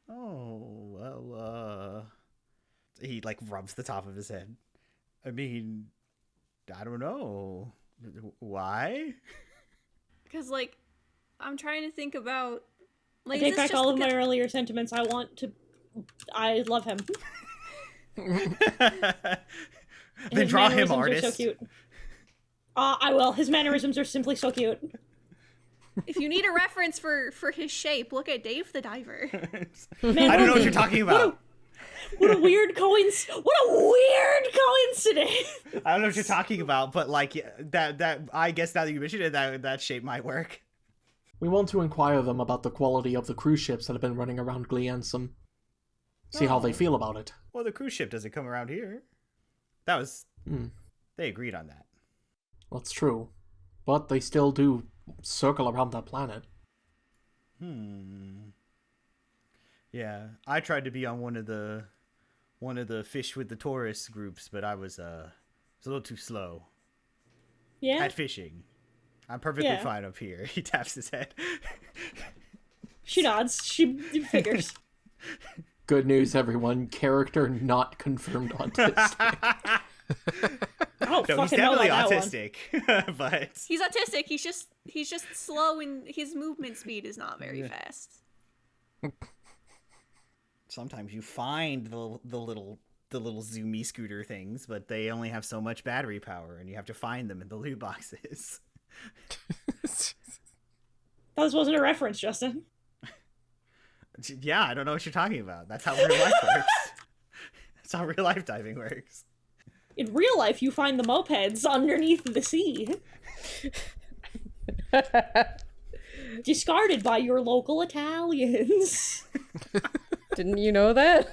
"Oh, well, he, like, rubs the top of his head. I mean, I don't know. Why?" Because, like, I'm trying to think about... I Like, take is this back just all of my because- earlier sentiments. I love him. Then His draw him, mannerisms are artist. so cute. I will. His mannerisms are simply so cute. If you need a reference for his shape, look at Dave the Diver. Man, I don't know what you're talking about. What a weird coincidence! I don't know what you're talking about, but like that I guess now that you mentioned it, that shape might work. We want to inquire them about the quality of the cruise ships that have been running around Gliansum. See how they feel about it. Well, the cruise ship doesn't come around here. That was They agreed on that. That's true. But they still do circle around that planet. Yeah, I tried to be on one of the fish with the tourists groups, but I was a little too slow Yeah. at fishing. I'm perfectly Yeah. fine up here. He taps his head. She nods. She figures. Good news, everyone. Character not confirmed autistic. I don't No, he's fucking know definitely about that one. autistic, but He's autistic. He's just slow, and his movement speed is not very fast. sometimes you find the little zoomy scooter things, but they only have so much battery power, and you have to find them in the loot boxes. That wasn't a reference, Justin. Yeah, I don't know what you're talking about. That's how real life works. That's how real life diving works. In real life, you find the mopeds underneath the sea. Discarded by your local Italians. Didn't you know that?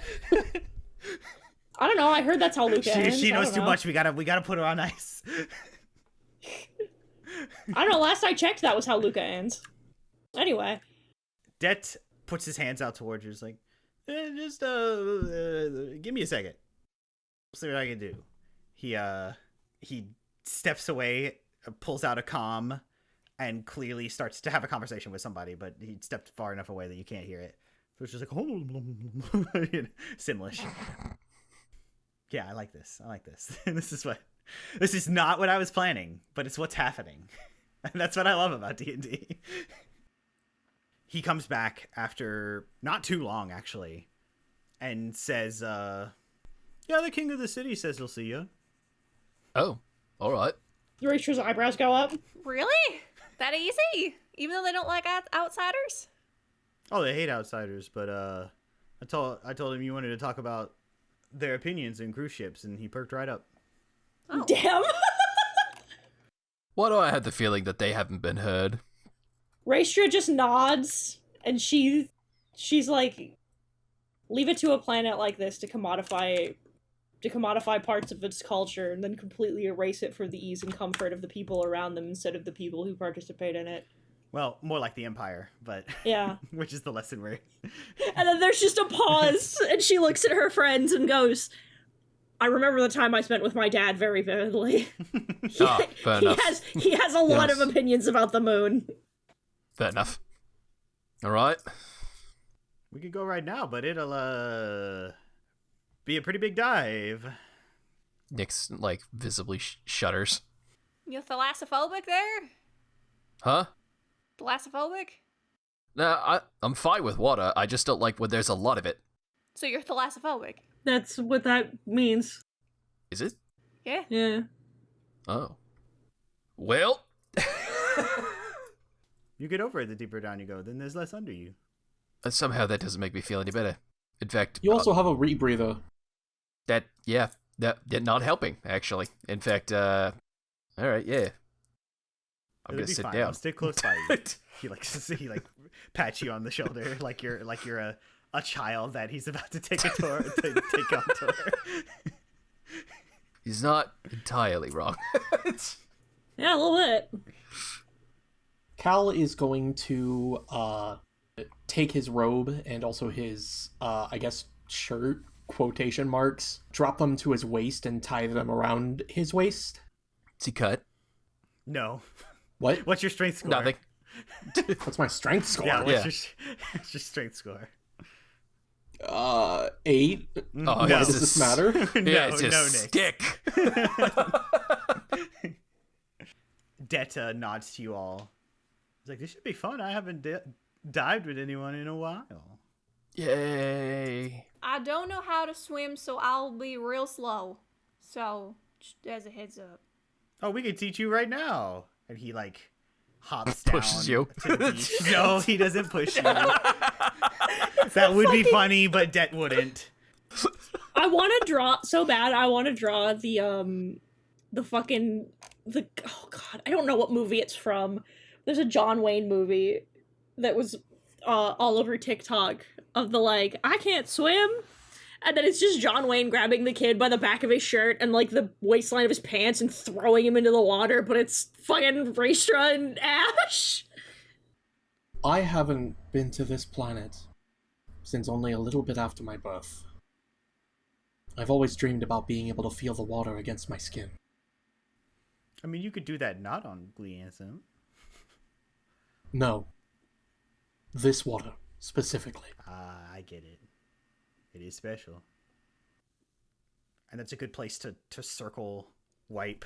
I don't know. I heard that's how Luca ends. She I knows don't too know. much. We gotta put her on ice. I don't know. Last I checked, that was how Luca ends. Anyway. Det puts his hands out towards you. He's like, just give me a second. See what I can do. He steps away, pulls out a comm, and clearly starts to have a conversation with somebody, but he stepped far enough away that you can't hear it. So it's just like Simlish. Yeah, I like this. This is not what I was planning, but it's what's happening. And that's what I love about D&D. He comes back after not too long, actually, and says, yeah, the king of the city says he'll see you. Oh, all right. Raestra's eyebrows go up. Really? That easy? Even though they don't like outsiders? Oh, they hate outsiders, but I told him you wanted to talk about their opinions in cruise ships, and he perked right up. Oh. Damn. Why do I have the feeling that they haven't been heard? Raestra just nods, and she's like, leave it to a planet like this to commodify parts of its culture and then completely erase it for the ease and comfort of the people around them instead of the people who participate in it. Well, more like the Empire, but Yeah. which is the lesson we're... And then there's just a pause, and she looks at her friends and goes, I remember the time I spent with my dad very vividly. Fair enough. He has a lot Yes. of opinions about the moon. Fair enough. All right. We could go right now, but it'll be a pretty big dive. Nyx, like, visibly shudders. You thalassophobia there? Huh? Thalassophobic? No, I'm fine with water. I just don't like when there's a lot of it. So you're thalassophobic? That's what that means. Is it? Yeah. Yeah. Oh. Well. You get over it the deeper down you go, then there's less under you. Somehow that doesn't make me feel any better. In fact, You also have a rebreather. that not helping actually. In fact, all right, yeah. I'm It'll gonna be sit fine. down. I'll stay close by you. He like pats you on the shoulder like you're a child that he's about to take a tour to take on tour. He's not entirely wrong. Yeah, a little bit. Cal is going to take his robe and also his, I guess, shirt, quotation marks, drop them to his waist and tie them around his waist. Is he cut? No. What? What's your strength score? Nothing. What's my strength score? Yeah, Yeah. what's your strength score? 8. Oh, Why it's does this matter? Yeah, No, it's no, just Nick. stick. Det nods to you all. He's like, this should be fun. I haven't dived with anyone in a while. Yay. I don't know how to swim, so I'll be real slow. So, just as a heads up. Oh, we could teach you right now. And he like hops down Pushes you. to the beach. No, he doesn't push you. That would be funny, but Det wouldn't. I want to draw so bad. I want to draw the oh god, I don't know what movie it's from. There's a John Wayne movie that was all over TikTok of the like, I can't swim. And then it's just John Wayne grabbing the kid by the back of his shirt and like the waistline of his pants and throwing him into the water, but it's fucking Raestra and Ash. I haven't been to this planet since only a little bit after my birth. I've always dreamed about being able to feel the water against my skin. I mean, you could do that not on Glee Anthem. No. This water, specifically. I get it. It is special. And that's a good place to circle wipe.